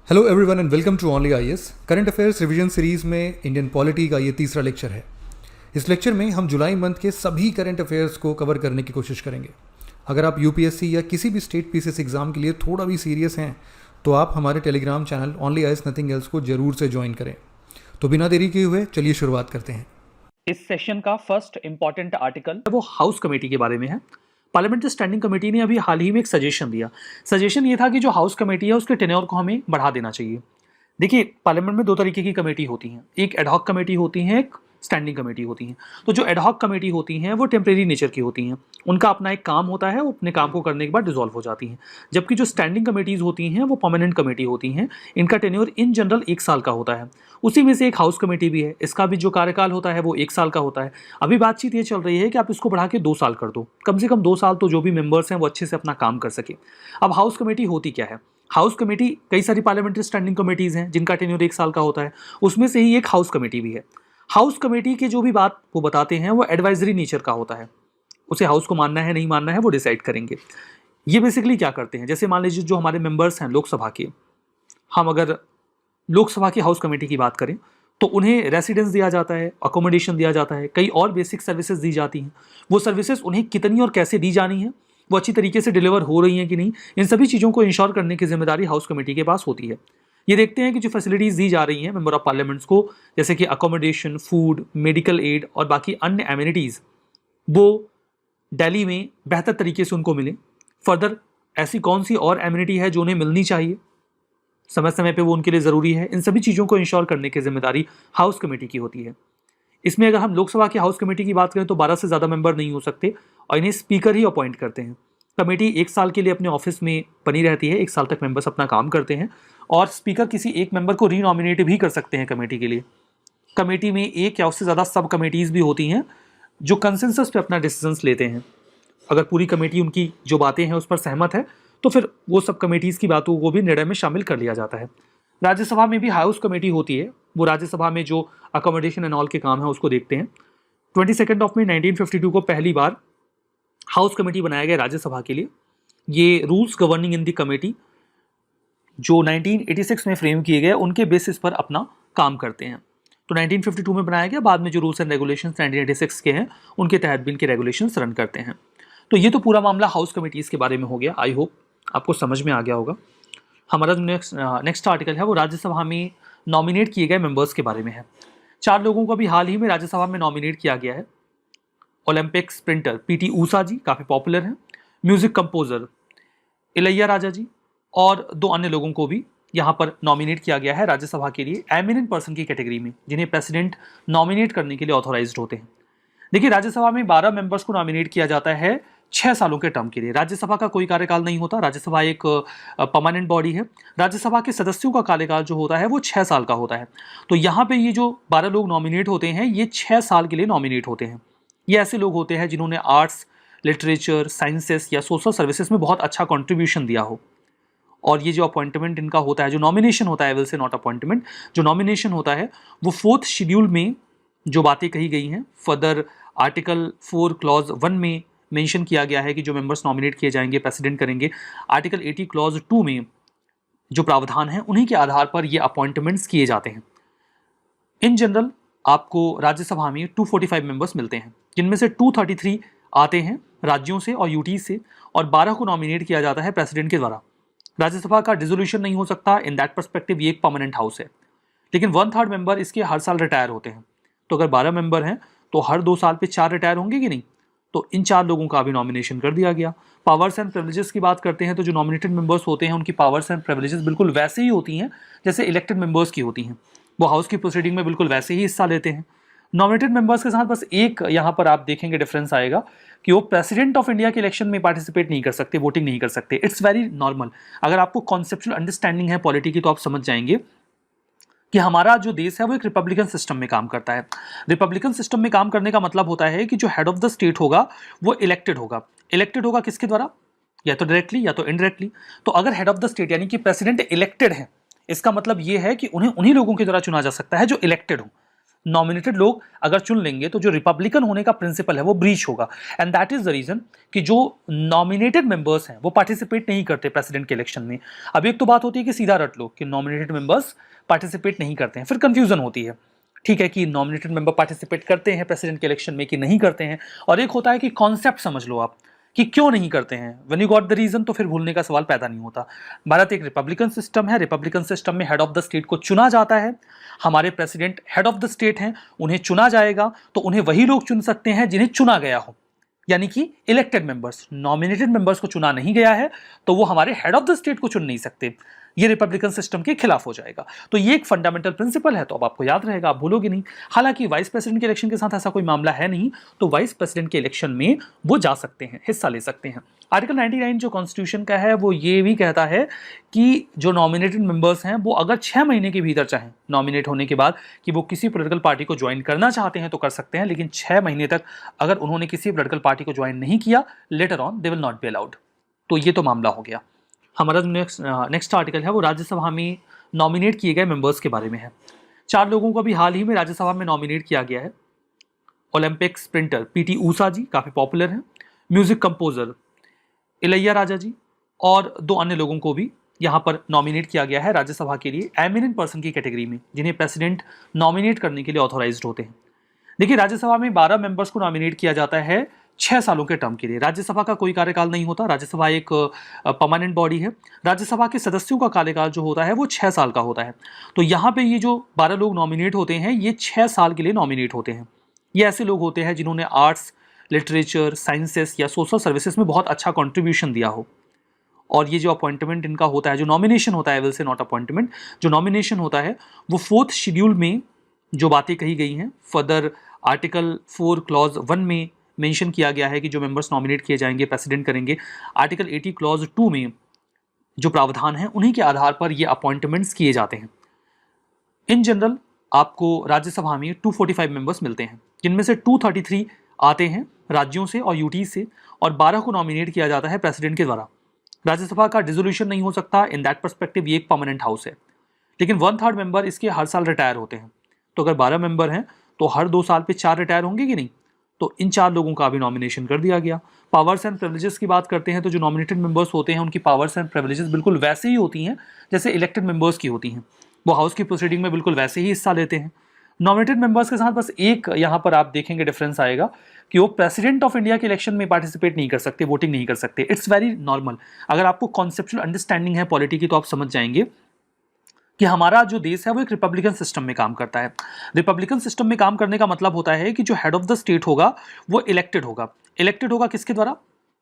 Hello everyone and welcome to only IAS. Current affairs revision series में Indian polity का ये तीसरा lecture है। इस लेक्चर में हम जुलाई मंथ के सभी करंट अफेयर्स को कवर करने की कोशिश करेंगे। अगर आप यूपीएससी या किसी भी स्टेट पीसीएस एग्जाम के लिए थोड़ा भी सीरियस हैं तो आप हमारे Telegram channel only IAS nothing else को जरूर से ज्वाइन करें। तो बिना देरी किए हुए चलिए शुरुआत करते हैं। इस सेशन का फर्स्ट इंपॉर्टेंट आर्टिकल वो हाउस कमेटी के बारे में है। पार्लियामेंट्री स्टैंडिंग कमेटी ने अभी हाल ही में एक सजेशन दिया। सजेशन ये था कि जो हाउस कमेटी है उसके टेन्योर को हमें बढ़ा देना चाहिए। देखिए, पार्लियामेंट में दो तरीके की कमेटी होती हैं, एक एडहॉक कमेटी होती है, एक स्टैंडिंग कमेटी होती हैं। तो जो एडहॉक कमेटी होती हैं वो टेम्परेरी नेचर की होती हैं, उनका अपना एक काम होता है, वो अपने काम को करने के बाद डिसॉल्व हो जाती हैं। जबकि जो स्टैंडिंग कमेटीज़ होती हैं वो परमानेंट कमेटी होती हैं, इनका टेन्योर इन जनरल 1 साल का होता है। उसी में से एक हाउस कमेटी भी है, इसका भी जो कार्यकाल होता है वो 1 साल का होता है। अभी बातचीत ये चल रही है कि आप इसको बढ़ा के 2 साल कर दो, कम से कम 2 साल तो जो भी मेंबर्स हैं वो अच्छे से अपना काम कर सके। अब हाउस कमेटी होती क्या है? हाउस कमेटी, कई सारी पार्लियामेंट्री स्टैंडिंग कमेटीज़ हैं जिनका टेन्योर 1 साल का होता है, उसमें से ही एक हाउस कमेटी भी है। हाउस कमेटी की जो भी बात वो बताते हैं वो एडवाइजरी नेचर का होता है, उसे हाउस को मानना है नहीं मानना है वो डिसाइड करेंगे। ये बेसिकली क्या करते हैं, जैसे मान लीजिए जो हमारे मेंबर्स हैं लोकसभा के, हम अगर लोकसभा की हाउस कमेटी की बात करें तो उन्हें रेसिडेंस दिया जाता है, अकोमोडेशन दिया जाता है, कई और बेसिक सर्विसेज दी जाती हैं। वो सर्विसेज उन्हें कितनी और कैसे दी जानी है, वो अच्छी तरीके से डिलीवर हो रही हैं कि नहीं, इन सभी चीज़ों को इंश्योर करने की जिम्मेदारी हाउस कमेटी के पास होती है। ये देखते हैं कि जो फैसिलिटीज़ दी जा रही हैं मेंबर ऑफ पार्लियामेंट्स को, जैसे कि अकोमोडेशन, फूड, मेडिकल एड और बाकी अन्य एमिनिटीज़, वो दिल्ली में बेहतर तरीके से उनको मिले। फर्दर ऐसी कौन सी और एमिनिटी है जो उन्हें मिलनी चाहिए, समय समय पे वो उनके लिए ज़रूरी है, इन सभी चीज़ों को इंश्योर करने की जिम्मेदारी हाउस कमेटी की होती है। इसमें अगर हम लोकसभा की हाउस कमेटी की बात करें तो 12 से ज़्यादा मेंबर नहीं हो सकते और इन्हें स्पीकर ही अपॉइंट करते हैं। कमेटी 1 साल के लिए अपने ऑफिस में बनी रहती है, 1 साल तक मेंबर्स अपना काम करते हैं और स्पीकर किसी एक मेंबर को रीनॉमिनेट भी कर सकते हैं कमेटी के लिए। कमेटी में एक या उससे ज़्यादा सब कमेटीज़ भी होती हैं जो कंसेंसस पे अपना डिसीजंस लेते हैं। अगर पूरी कमेटी उनकी जो बातें हैं उस पर सहमत है तो फिर वो सब कमेटीज़ की बातों को भी निर्णय में शामिल कर लिया जाता है। राज्यसभा में भी हाउस कमेटी होती है, वो राज्यसभा में जो अकोमोडेशन एंड ऑल के काम है उसको देखते हैं। 22 मई 1952 को पहली बार हाउस कमेटी बनाया गया राज्यसभा के लिए। ये रूल्स गवर्निंग इन दी कमेटी जो 1986 में फ्रेम किए गए उनके बेसिस पर अपना काम करते हैं। तो 1952 में बनाया गया, बाद में जो रूल्स एंड रेगुलेशंस 1986 के हैं उनके तहत भी इनके रेगुलेशंस रन करते हैं। तो ये तो पूरा मामला हाउस कमेटीज़ के बारे में हो गया। आई होप आपको समझ में आ गया होगा। हमारा जो नेक्स्ट आर्टिकल है वो राज्यसभा में नॉमिनेट किए गए मेंबर्स के बारे में है। 4 लोगों को भी हाल ही में राज्यसभा में नॉमिनेट किया गया है। ओलंपिक स्प्रिंटर पीटी ऊषा जी काफ़ी पॉपुलर हैं, म्यूजिक कंपोजर इलैया राजा जी और 2 अन्य लोगों को भी यहाँ पर नॉमिनेट किया गया है राज्यसभा के लिए एमिनेंट पर्सन की कैटेगरी में, जिन्हें प्रेसिडेंट नॉमिनेट करने के लिए ऑथोराइज्ड होते हैं। देखिए, राज्यसभा में 12 मेंबर्स को नॉमिनेट किया जाता है 6 सालों के टर्म के लिए। राज्यसभा का कोई कार्यकाल नहीं होता, राज्यसभा एक परमानेंट बॉडी है। राज्यसभा के सदस्यों का कार्यकाल जो होता है वो 6 साल का होता है। तो यहाँ पे ये जो 12 लोग नॉमिनेट होते हैं ये 6 साल के लिए नॉमिनेट होते हैं। ये ऐसे लोग होते हैं जिन्होंने आर्ट्स, लिटरेचर, साइंसेस या सोशल सर्विसेज में बहुत अच्छा कंट्रीब्यूशन दिया हो। और ये जो अपॉइंटमेंट इनका होता है, जो नॉमिनेशन होता है, विल से नॉट अपॉइंटमेंट, जो नॉमिनेशन होता है वो 4th शेड्यूल में जो बातें कही गई हैं, फर्दर आर्टिकल 4 क्लॉज 1 में मेंशन किया गया है कि जो मेंबर्स नॉमिनेट किए जाएंगे प्रेसिडेंट करेंगे। आर्टिकल 80 क्लॉज 2 में जो प्रावधान है उन्हीं के आधार पर ये अपॉइंटमेंट्स किए जाते हैं। इन जनरल आपको राज्यसभा में 245 मेंबर्स मिलते हैं, जिनमें से 233 आते हैं राज्यों से और यूटी से और 12 को नॉमिनेट किया जाता है प्रेसिडेंट के द्वारा। राज्यसभा का डिसोल्यूशन नहीं हो सकता, इन दैट परस्पेक्टिव ये एक परमानेंट हाउस है। लेकिन 1/3 मेंबर इसके हर साल रिटायर होते हैं। तो अगर 12 मेंबर हैं तो हर 2 साल पे 4 रिटायर होंगे कि नहीं, तो इन 4 लोगों का भी नॉमिनेशन कर दिया गया। पावर्स एंड प्रिविलेजेस की बात करते हैं तो जो नॉमिनेटेड मेंबर्स होते हैं उनकी पावर्स एंड प्रिविलेजेस बिल्कुल वैसे ही होती हैं जैसे इलेक्टेड मेंबर्स की होती हैं। वो हाउस की प्रोसीडिंग में बिल्कुल वैसे ही हिस्सा लेते हैं। नॉमिनेटेड मेंबर्स के साथ बस एक यहाँ पर आप देखेंगे डिफरेंस आएगा कि वो प्रेसिडेंट ऑफ इंडिया के इलेक्शन में पार्टिसिपेट नहीं कर सकते, वोटिंग नहीं कर सकते। It's very normal. अगर आपको कॉन्सेप्चुअल अंडरस्टैंडिंग है पॉलिटी की तो आप समझ जाएंगे कि हमारा जो देश है वो एक रिपब्लिकन सिस्टम में काम करता है। रिपब्लिकन सिस्टम में काम करने का मतलब होता है कि जो हेड ऑफ द स्टेट होगा वो इलेक्टेड होगा। इलेक्टेड होगा किसके द्वारा? या तो डायरेक्टली या तो इनडायरेक्टली। तो अगर हेड ऑफ द स्टेट यानी कि प्रेसिडेंट इलेक्टेड है, इसका मतलब ये है कि उन्हें उन्हीं लोगों के द्वारा चुना जा सकता है जो इलेक्टेड हो। नॉमिनेटेड लोग अगर चुन लेंगे तो जो रिपब्लिकन होने का प्रिंसिपल है वो ब्रीच होगा। And that is the reason कि जो नॉमिनेटेड मेंबर्स हैं वो पार्टिसिपेट नहीं करते प्रेसिडेंट के इलेक्शन में। अब एक तो बात होती है कि सीधा रट लो कि नॉमिनेटेड मेंबर्स पार्टिसिपेट नहीं करते हैं, फिर कंफ्यूजन होती है। ठीक है कि नॉमिनेटेड मेंबर पार्टिसिपेट करते हैं प्रेसिडेंट के इलेक्शन में कि नहीं करते हैं, और एक होता है कि कॉन्सेप्ट समझ लो आप कि क्यों नहीं करते हैं। When you got the reason तो फिर भूलने का सवाल पैदा नहीं होता। भारत एक रिपब्लिकन सिस्टम है, रिपब्लिकन सिस्टम में हेड ऑफ द स्टेट को चुना जाता है। हमारे president head of the state हैं, उन्हें चुना जाएगा तो उन्हें वही लोग चुन सकते हैं जिन्हें चुना गया हो, यानी कि इलेक्टेड मेंबर्स। नॉमिनेटेड मेंबर्स को चुना नहीं गया है तो वो हमारे हेड ऑफ द स्टेट को चुन नहीं सकते, ये रिपब्लिकन सिस्टम के खिलाफ हो जाएगा। तो ये एक फंडामेंटल प्रिंसिपल है, तो अब आपको याद रहेगा, आप भूलोगे नहीं। हालांकि वाइस प्रेसिडेंट के इलेक्शन के साथ ऐसा कोई मामला है नहीं, तो वाइस प्रेसिडेंट के इलेक्शन में वो जा सकते हैं, हिस्सा ले सकते हैं। आर्टिकल 99 जो कॉन्स्टिट्यूशन का है वो ये भी कहता है कि जो नॉमिनेटेड मेंबर्स हैं वो अगर 6 महीने के भीतर चाहें नॉमिनेट होने के बाद कि वो किसी पॉलिटिकल पार्टी को ज्वाइन करना चाहते हैं तो कर सकते हैं, लेकिन 6 महीने तक अगर उन्होंने किसी पॉलिटिकल पार्टी को ज्वाइन नहीं किया, later on they will not be allowed. तो ये तो मामला हो गया। हमारा जो नेक्स्ट आर्टिकल है वो राज्यसभा में नॉमिनेट किए गए मेंबर्स के बारे में है। 4 लोगों को अभी हाल ही में राज्यसभा में नॉमिनेट किया गया है। ओलंपिक स्प्रिंटर पीटी ऊषा जी काफ़ी पॉपुलर हैं, म्यूजिक कंपोजर इलैया राजा जी, और 2 अन्य लोगों को भी यहाँ पर नॉमिनेट किया गया है राज्यसभा के लिए एमिनेंट पर्सन की कैटेगरी में, जिन्हें प्रेसिडेंट नॉमिनेट करने के लिए ऑथोराइज्ड होते हैं। देखिए, राज्यसभा में 12 मेंबर्स को नॉमिनेट किया जाता है 6 सालों के टर्म के लिए। राज्यसभा का कोई कार्यकाल नहीं होता, राज्यसभा एक परमानेंट बॉडी है। राज्यसभा के सदस्यों का कार्यकाल जो होता है वो 6 साल का होता है। तो यहाँ पे ये जो 12 लोग नॉमिनेट होते हैं ये 6 साल के लिए नॉमिनेट होते हैं। ये ऐसे लोग होते हैं जिन्होंने आर्ट्स, लिटरेचर, साइंसेस या सोशल सर्विसेज में बहुत अच्छा कंट्रीब्यूशन दिया हो। और ये जो अपॉइंटमेंट इनका होता है, जो नॉमिनेशन होता है, विल से नॉट अपॉइंटमेंट, जो नॉमिनेशन होता है वो 4th शेड्यूल में जो बातें कही गई हैं, फर्दर आर्टिकल 4 क्लॉज 1 में मेंशन किया गया है कि जो मेंबर्स नॉमिनेट किए जाएंगे प्रेसिडेंट करेंगे। आर्टिकल 80 क्लॉज 2 में जो प्रावधान है उन्हीं के आधार पर ये अपॉइंटमेंट्स किए जाते हैं। इन जनरल आपको राज्यसभा में 245 मेंबर्स मिलते हैं, जिनमें से 233 आते हैं राज्यों से और यूटी से, और 12 को नॉमिनेट किया जाता है प्रेसिडेंट के द्वारा। राज्यसभा का डिसोल्यूशन नहीं हो सकता, इन दैट परस्पेक्टिव ये एक परमानेंट हाउस है। लेकिन 1/3 मेंबर इसके हर साल रिटायर होते हैं। तो अगर 12 मेंबर हैं तो हर 2 साल पे 4 रिटायर होंगे कि नहीं, तो इन 4 लोगों का भी नॉमिनेशन कर दिया गया। पावर्स एंड प्रिविलेजेस की बात करते हैं तो जो नॉमिनेटेड मेंबर्स होते हैं उनकी पावर्स एंड प्रिविलेजेस बिल्कुल वैसे ही होती हैं जैसे इलेक्टेड मेंबर्स की होती हैं। वो हाउस की प्रोसीडिंग में बिल्कुल वैसे ही हिस्सा लेते हैं। नॉमिनेटेड मेंबर्स के साथ बस एक यहाँ पर आप देखेंगे डिफरेंस आएगा कि वो प्रेसिडेंट ऑफ इंडिया के इलेक्शन में पार्टिसिपेट नहीं कर सकते, वोटिंग नहीं कर सकते। It's very normal. अगर आपको कॉन्सेप्चुअल अंडरस्टैंडिंग है पॉलिटी की तो आप समझ जाएंगे कि हमारा जो देश है वो एक रिपब्लिकन सिस्टम में काम करता है। रिपब्लिकन सिस्टम में काम करने का मतलब होता है कि जो हेड ऑफ द स्टेट होगा वो इलेक्टेड होगा। इलेक्टेड होगा किसके द्वारा?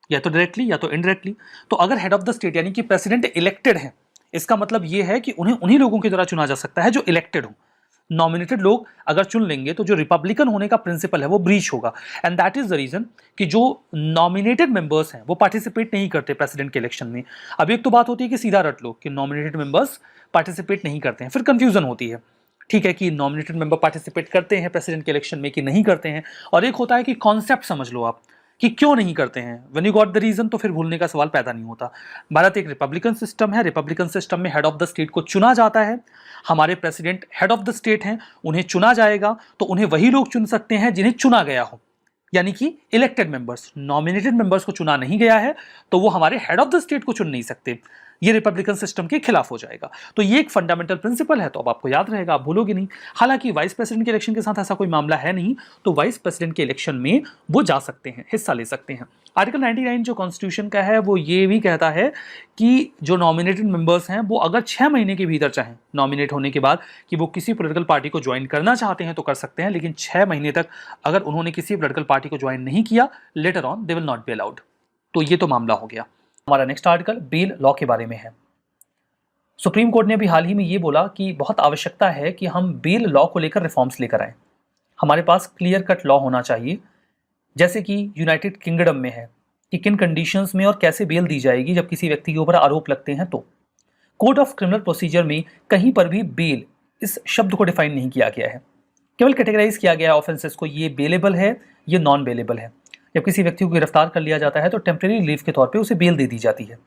या तो डायरेक्टली या तो इनडायरेक्टली। तो अगर हेड ऑफ द स्टेट यानी कि प्रेसिडेंट इलेक्टेड है, इसका मतलब ये है कि उन्हें उन्हीं लोगों के द्वारा चुना जा सकता है जो इलेक्टेड हो। नॉमिनेटेड लोग अगर चुन लेंगे तो जो रिपब्लिकन होने का प्रिंसिपल है वो ब्रीच होगा। And that is the reason कि जो नॉमिनेटेड मेंबर्स हैं वो पार्टिसिपेट नहीं करते प्रेसिडेंट के इलेक्शन में। अब एक तो बात होती है कि सीधा रट लो कि नॉमिनेटेड मेंबर्स पार्टिसिपेट नहीं करते हैं, फिर कंफ्यूजन होती है। ठीक है कि नॉमिनेटेड मेंबर पार्टिसिपेट करते हैं प्रेसिडेंट के इलेक्शन में कि नहीं करते हैं, और एक होता है कि कॉन्सेप्ट समझ लो आप कि क्यों नहीं करते हैं। When you got the reason तो फिर भूलने का सवाल पैदा नहीं होता। भारत एक रिपब्लिकन सिस्टम है, रिपब्लिकन सिस्टम में हेड ऑफ द स्टेट को चुना जाता है। हमारे president head of the state हैं, उन्हें चुना जाएगा तो उन्हें वही लोग चुन सकते हैं जिन्हें चुना गया हो, यानी कि इलेक्टेड मेंबर्स। नॉमिनेटेड मेंबर्स को चुना नहीं गया है तो वो हमारे हेड ऑफ द स्टेट को चुन नहीं सकते, ये रिपब्लिकन सिस्टम के खिलाफ हो जाएगा। तो ये एक फंडामेंटल प्रिंसिपल है, तो अब आपको याद रहेगा, आप भूलोगे नहीं। हालांकि वाइस प्रेसिडेंट के इलेक्शन के साथ ऐसा कोई मामला है नहीं, तो वाइस प्रेसिडेंट के इलेक्शन में वो जा सकते हैं, हिस्सा ले सकते हैं। आर्टिकल 99 जो कॉन्स्टिट्यूशन का है वो ये भी कहता है कि जो नॉमिनेटेड मेंबर्स हैं वो अगर 6 महीने के भीतर चाहें नॉमिनेट होने के बाद कि वो किसी पॉलिटिकल पार्टी को ज्वाइन करना चाहते हैं तो कर सकते हैं, लेकिन 6 महीने तक अगर उन्होंने किसी पॉलिटिकल पार्टी को ज्वाइन नहीं किया, later on they will not be allowed. तो ये तो मामला हो गया। हमारा नेक्स्ट आर्टिकल बेल लॉ के बारे में है। सुप्रीम कोर्ट ने अभी हाल ही में ये बोला कि बहुत आवश्यकता है कि हम बेल लॉ को लेकर रिफॉर्म्स लेकर आए। हमारे पास क्लियर कट लॉ होना चाहिए, जैसे कि यूनाइटेड किंगडम में है कि किन कंडीशंस में और कैसे बेल दी जाएगी जब किसी व्यक्ति के ऊपर आरोप लगते हैं। तो कोड ऑफ क्रिमिनल प्रोसीजर में कहीं पर भी बेल इस शब्द को डिफाइन नहीं किया गया है, केवल कैटेगराइज किया गया है ऑफेंसेस को, ये बेलेबल है, ये नॉन बेलेबल है। जब किसी व्यक्ति को गिरफ्तार कर लिया जाता है तो टेम्परेरी लीव के तौर पर उसे बेल दे दी जाती है।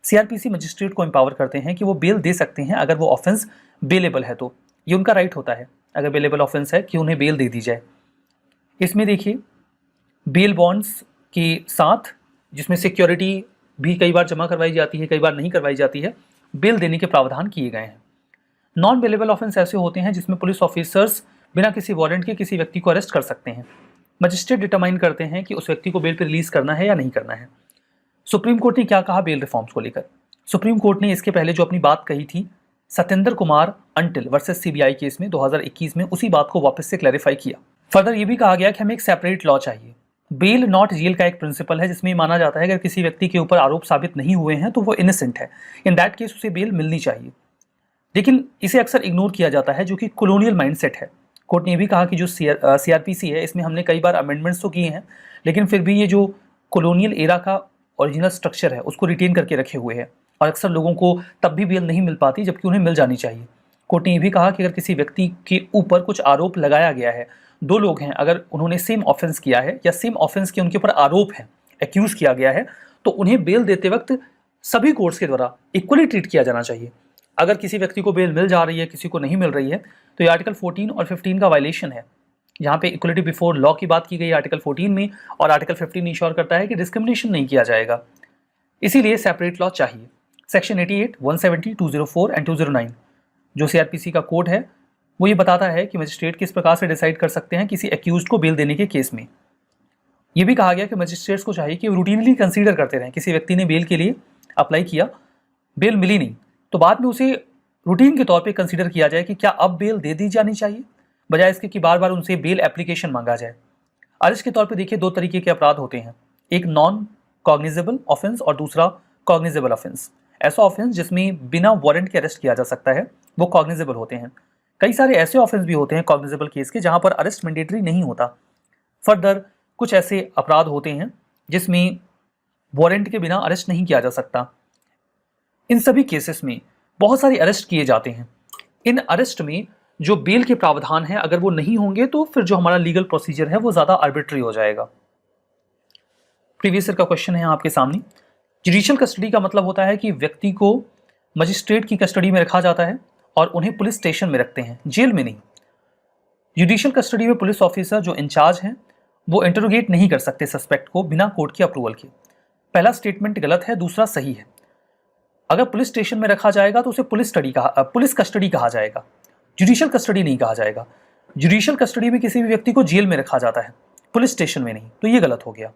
सीआरपीसी मजिस्ट्रेट को एम्पावर करते हैं कि वो बेल दे सकते हैं अगर वो ऑफेंस बेलेबल है। तो ये उनका राइट होता है अगर बेलेबल ऑफेंस है कि उन्हें बेल दे दी जाए। इसमें देखिए बेल बॉन्ड्स के साथ, जिसमें सिक्योरिटी भी कई बार जमा करवाई जाती है, कई बार नहीं करवाई जाती है, बेल देने के प्रावधान किए गए हैं। नॉन बेलेबल ऑफेंस ऐसे होते हैं जिसमें पुलिस ऑफिसर्स बिना किसी वारंट के किसी व्यक्ति को अरेस्ट कर सकते हैं। मजिस्ट्रेट डिटरमाइन करते हैं कि उस व्यक्ति को बेल पर रिलीज करना है या नहीं करना है। सुप्रीम कोर्ट ने क्या कहा बेल रिफॉर्म्स को लेकर? सुप्रीम कोर्ट ने इसके पहले जो अपनी बात कही थी Satyendra Kumar until versus CBI case में 2021 में, उसी बात को वापस से क्लैरिफाई किया। फर्दर ये भी कहा गया कि हमें एक सेपरेट लॉ चाहिए। बेल नॉट जेल का एक प्रिंसिपल है जिसमें माना जाता है अगर किसी व्यक्ति के ऊपर आरोप साबित नहीं हुए हैं तो वो इनोसेंट है, इन दैट केस उसे बेल मिलनी चाहिए। लेकिन इसे अक्सर इग्नोर किया जाता है जो कि कॉलोनियल माइंडसेट है। कोर्ट ने ये भी कहा कि जो सीआरपीसी है इसमें हमने कई बार अमेंडमेंट्स तो किए हैं, लेकिन फिर भी ये जो कॉलोनियल एरा का ओरिजिनल स्ट्रक्चर है उसको रिटेन करके रखे हुए हैं और अक्सर लोगों को तब भी बेल नहीं मिल पाती जबकि उन्हें मिल जानी चाहिए। कोर्ट ने यह भी कहा कि अगर किसी व्यक्ति के ऊपर कुछ आरोप लगाया गया है, दो लोग हैं, अगर उन्होंने सेम ऑफेंस किया है या सेम ऑफेंस के उनके ऊपर आरोप है, एक्यूज किया गया है, तो उन्हें बेल देते वक्त सभी कोर्ट्स के द्वारा इक्वली ट्रीट किया जाना चाहिए। अगर किसी व्यक्ति को बेल मिल जा रही है, किसी को नहीं मिल रही है, तो ये आर्टिकल 14 और 15 का वायलेशन है। यहाँ पे इक्वलिटी बिफोर लॉ की बात की गई आर्टिकल 14 में, और आर्टिकल 15 इंश्योर करता है कि डिस्क्रिमिनेशन नहीं किया जाएगा, इसीलिए सेपरेट लॉ चाहिए। सेक्शन 88, 170, 204 एंड 209 जो सीआरपीसी का कोड है वो ये बताता है कि मजिस्ट्रेट किस प्रकार से डिसाइड कर सकते हैं किसी एक्यूज्ड को बेल देने के केस में। ये भी कहा गया कि मजिस्ट्रेट्स को चाहिए कि वो रूटीनली कंसीडर करते रहें। किसी व्यक्ति ने बेल के लिए अप्लाई किया, बेल मिली नहीं, तो बाद में उसे रूटीन के तौर पे कंसीडर किया जाए कि क्या अब बेल दे दी जानी चाहिए, बजाय इसके कि बार बार उनसे बेल एप्लीकेशन मांगा जाए। अरेस्ट के तौर पे देखिए दो तरीके के अपराध होते हैं, एक नॉन कॉग्निजेबल ऑफेंस और दूसरा कॉग्निजेबल ऑफेंस। ऐसा ऑफेंस जिसमें बिना वारंट के अरेस्ट किया जा सकता है वो कॉग्निजेबल होते हैं। कई सारे ऐसे ऑफेंस भी होते हैं कॉग्निजेबल केस के जहां पर अरेस्ट मैंडेटरी नहीं होता। फर्दर कुछ ऐसे अपराध होते हैं जिसमें वारंट के बिना अरेस्ट नहीं किया जा सकता। इन सभी केसेस में बहुत सारे अरेस्ट किए जाते हैं। इन अरेस्ट में जो बेल के प्रावधान हैं अगर वो नहीं होंगे तो फिर जो हमारा लीगल प्रोसीजर है वो ज्यादा आर्बिट्री हो जाएगा। प्रीवियस ईयर का क्वेश्चन है आपके सामने। जुडिशियल कस्टडी का मतलब होता है कि व्यक्ति को मजिस्ट्रेट की कस्टडी में रखा जाता है और उन्हें पुलिस स्टेशन में रखते हैं, जेल में नहीं। जुडिशियल कस्टडी में पुलिस ऑफिसर जो इंचार्ज हैं वो इंटरोगेट नहीं कर सकते सस्पेक्ट को बिना कोर्ट की अप्रूवल के। पहला स्टेटमेंट गलत है, दूसरा सही है। अगर पुलिस स्टेशन में रखा जाएगा तो उसे पुलिस कस्टडी कहा जाएगा, जुडिशियल कस्टडी नहीं कहा जाएगा। जुडिशियल कस्टडी में किसी भी व्यक्ति को जेल में रखा जाता है, पुलिस स्टेशन में नहीं, तो ये गलत हो गया।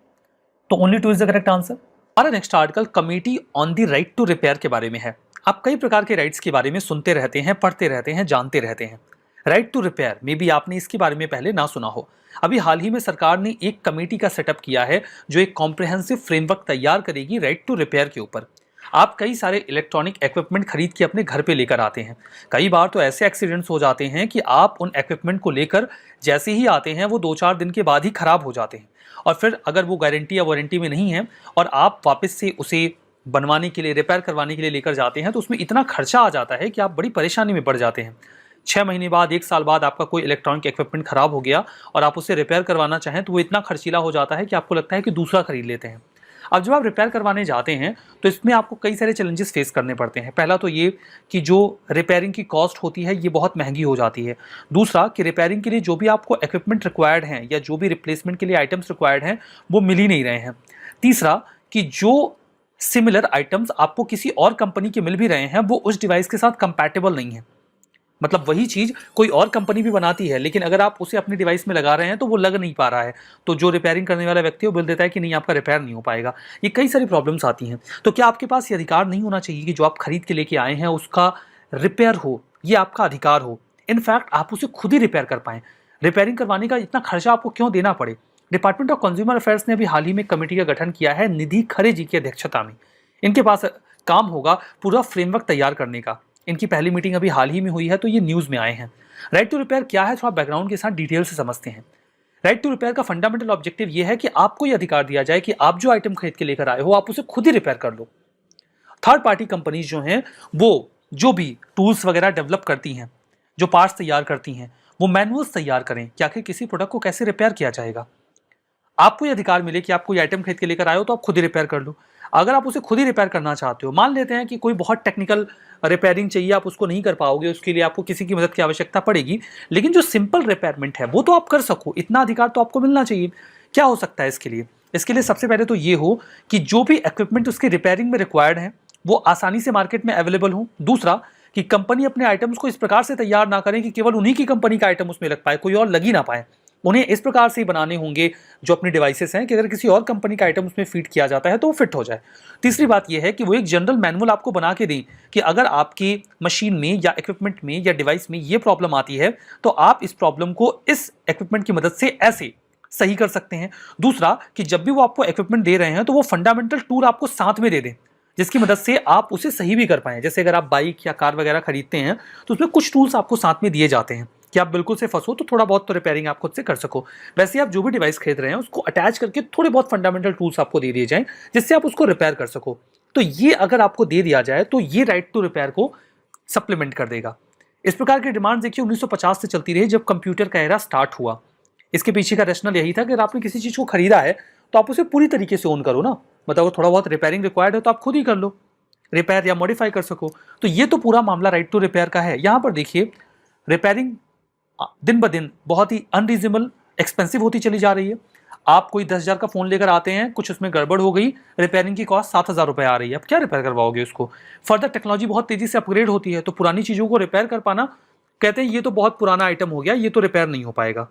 तो only 2 is the correct answer. हमारा next article committee on the right to repair के बारे में है। आप कई प्रकार के राइट्स के बारे में सुनते रहते हैं, पढ़ते रहते हैं, जानते रहते हैं। राइट टू रिपेयर में भी आपने इसके बारे में पहले ना सुना हो। अभी हाल ही में सरकार ने एक कमेटी का सेटअप किया है जो एक कॉम्प्रिहेंसिव फ्रेमवर्क तैयार करेगी राइट टू रिपेयर के ऊपर। आप कई सारे इलेक्ट्रॉनिक इक्विपमेंट खरीद के अपने घर पे लेकर आते हैं। कई बार तो ऐसे एक्सीडेंट्स हो जाते हैं कि आप उन इक्विपमेंट को लेकर जैसे ही आते हैं वो 2-4 दिन के बाद ही खराब हो जाते हैं, और फिर अगर वो गारंटी या वारंटी में नहीं है और आप वापस से उसे बनवाने के लिए, रिपेयर करवाने के लिए लेकर जाते हैं तो उसमें इतना खर्चा आ जाता है कि आप बड़ी परेशानी में पड़ जाते हैं। 6 महीने बाद, 1 साल बाद आपका कोई इलेक्ट्रॉनिक इक्विपमेंट खराब हो गया और आप उसे रिपेयर करवाना चाहें तो वो इतना खर्चीला हो जाता है कि आपको लगता है कि दूसरा खरीद लेते हैं। अब जब आप रिपेयर करवाने जाते हैं तो इसमें आपको कई सारे चैलेंजेस फेस करने पड़ते हैं। पहला तो ये कि जो रिपेयरिंग की कॉस्ट होती है ये बहुत महंगी हो जाती है। दूसरा कि रिपेयरिंग के लिए जो भी आपको इक्विपमेंट रिक्वायर्ड हैं या जो भी रिप्लेसमेंट के लिए आइटम्स रिक्वायर्ड हैं वो मिल ही नहीं रहे हैं। तीसरा कि जो सिमिलर आइटम्स आपको किसी और कंपनी के मिल भी रहे हैं वो उस डिवाइस के साथ कंपैटिबल नहीं है। मतलब वही चीज़ कोई और कंपनी भी बनाती है लेकिन अगर आप उसे अपने डिवाइस में लगा रहे हैं तो वो लग नहीं पा रहा है, तो जो रिपेयरिंग करने वाला व्यक्ति है वो बोल देता है कि नहीं आपका रिपेयर नहीं हो पाएगा। ये कई सारी प्रॉब्लम्स आती हैं। तो क्या आपके पास ये अधिकार नहीं होना चाहिए कि जो आप खरीद के लेके आए हैं उसका रिपेयर हो? ये आपका अधिकार हो। इनफैक्ट आप उसे खुद ही रिपेयर कर पाएँ। रिपेयरिंग करवाने का इतना खर्चा आपको क्यों देना पड़े? डिपार्टमेंट ऑफ कंज्यूमर अफेयर्स ने अभी हाल ही में कमेटी का गठन किया है निधि खरे जी की अध्यक्षता में। इनके पास काम होगा पूरा फ्रेमवर्क तैयार करने का। इनकी पहली मीटिंग अभी हाल ही में हुई है तो ये न्यूज़ में आए हैं। राइट टू रिपेयर क्या है, थोड़ा बैकग्राउंड के साथ डिटेल से समझते हैं। राइट टू रिपेयर का फंडामेंटल ऑब्जेक्टिव ये है कि आपको ये अधिकार दिया जाए कि आप जो आइटम खरीद के लेकर आए हो आप उसे खुद ही रिपेयर कर लो। थर्ड पार्टी कंपनीज जो हैं वो जो भी टूल्स वगैरह डेवलप करती हैं, जो पार्ट्स तैयार करती हैं, वो मैनुअल्स तैयार करें कि आखिर किसी प्रोडक्ट को कैसे रिपेयर किया जाएगा। आपको ये अधिकार मिले कि आप कोई आइटम खरीद के लेकर आए हो तो आप खुद ही रिपेयर कर लो। अगर आप उसे खुद ही रिपेयर करना चाहते हो, मान लेते हैं कि कोई बहुत टेक्निकल रिपेयरिंग चाहिए, आप उसको नहीं कर पाओगे, उसके लिए आपको किसी की मदद की आवश्यकता पड़ेगी, लेकिन जो सिंपल रिपेयरमेंट है वो तो आप कर सको, इतना अधिकार तो आपको मिलना चाहिए। क्या हो सकता है इसके लिए? इसके लिए सबसे पहले तो ये हो कि जो भी इक्विपमेंट उसके रिपेयरिंग में रिक्वायर्ड है वो आसानी से मार्केट में अवेलेबल हो। दूसरा कि कंपनी अपने आइटम्स को इस प्रकार से तैयार ना करें कि केवल उन्हीं की कंपनी का आइटम उसमें लग पाए, कोई और लग ही ना पाए। उन्हें इस प्रकार से ही बनाने होंगे जो अपनी डिवाइसेस हैं कि अगर किसी और कंपनी का आइटम उसमें फीड किया जाता है तो वो फिट हो जाए। तीसरी बात यह है कि वो एक जनरल मैनुअल आपको बना के दें कि अगर आपकी मशीन में या इक्विपमेंट में या डिवाइस में ये प्रॉब्लम आती है तो आप इस प्रॉब्लम को इस इक्विपमेंट की मदद से ऐसे सही कर सकते हैं। दूसरा कि जब भी वो आपको इक्विपमेंट दे रहे हैं तो वो फंडामेंटल टूल आपको साथ में दे दें जिसकी मदद से आप उसे सही भी कर पाएं। जैसे अगर आप बाइक या कार वगैरह खरीदते हैं तो उसमें कुछ टूल्स आपको साथ में दिए जाते हैं कि आप बिल्कुल से फंसो तो थोड़ा बहुत तो रिपेयरिंग आप खुद से कर सको। वैसे आप जो भी डिवाइस खरीद रहे हैं उसको अटैच करके थोड़े बहुत फंडामेंटल टूल्स आपको दे दिए जाएं जिससे आप उसको रिपेयर कर सको। तो ये अगर आपको दे दिया जाए तो ये राइट टू रिपेयर को सप्लीमेंट कर देगा। इस प्रकार की डिमांड देखिए 1950 से चलती रही जब कंप्यूटर का एरा स्टार्ट हुआ। इसके पीछे का रैशनल यही था कि अगर आपने किसी चीज को खरीदा है तो आप उसे पूरी तरीके से ओन करो ना, मतलब थोड़ा बहुत रिपेयरिंग रिक्वायर्ड है तो आप खुद ही कर लो, रिपेयर या मॉडिफाई कर सको। तो ये तो पूरा मामला राइट टू रिपेयर का है। यहां पर देखिए रिपेयरिंग दिन ब दिन बहुत ही अनरीजनेबल एक्सपेंसिव होती चली जा रही है। आप कोई 10,000 का फोन लेकर आते हैं, कुछ उसमें गड़बड़ हो गई, रिपेयरिंग की कॉस्ट 7,000 रुपए आ रही है। अब क्या रिपेयर करवाओगे उसको? फर्दर टेक्नोलॉजी बहुत तेजी से अपग्रेड होती है तो पुरानी चीजों को रिपेयर कर पाना, कहते हैं ये तो बहुत पुराना आइटम हो गया, ये तो रिपेयर नहीं हो पाएगा।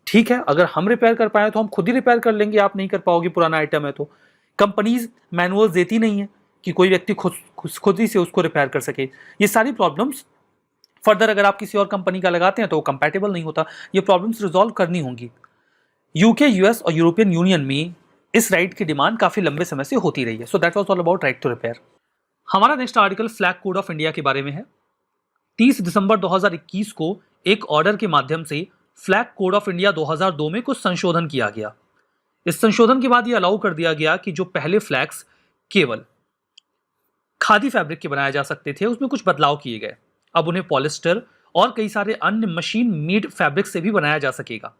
ठीक है, अगर हम रिपेयर कर पाए तो हम खुद ही रिपेयर कर लेंगे, आप नहीं कर पाओगे, पुराना आइटम है तो। कंपनीज मैनुअल्स देती नहीं है कि कोई व्यक्ति खुद ही से उसको रिपेयर कर सके। ये सारी प्रॉब्लम्स फर्दर अगर आप किसी और कंपनी का लगाते हैं तो वो कंपैटिबल नहीं होता। ये प्रॉब्लम्स रिजॉल्व करनी होंगी। यूके, यूएस और यूरोपियन यूनियन में इस राइट की डिमांड काफी लंबे समय से होती रही है। So that was all about right to repair. हमारा next article flag code of India के बारे में है। 30 दिसंबर 2021 को एक ऑर्डर के माध्यम से फ्लैग कोड ऑफ इंडिया 2002 में कुछ संशोधन किया गया। इस संशोधन के बाद यह अलाउ कर दिया गया कि जो पहले फ्लैग्स केवल खादी फैब्रिक के बनाए जा सकते थे उसमें कुछ बदलाव किए गए। अब उन्हें पॉलिस्टर और कई सारे अन्य मशीन मेड फैब्रिक से भी बनाया जा सकेगा।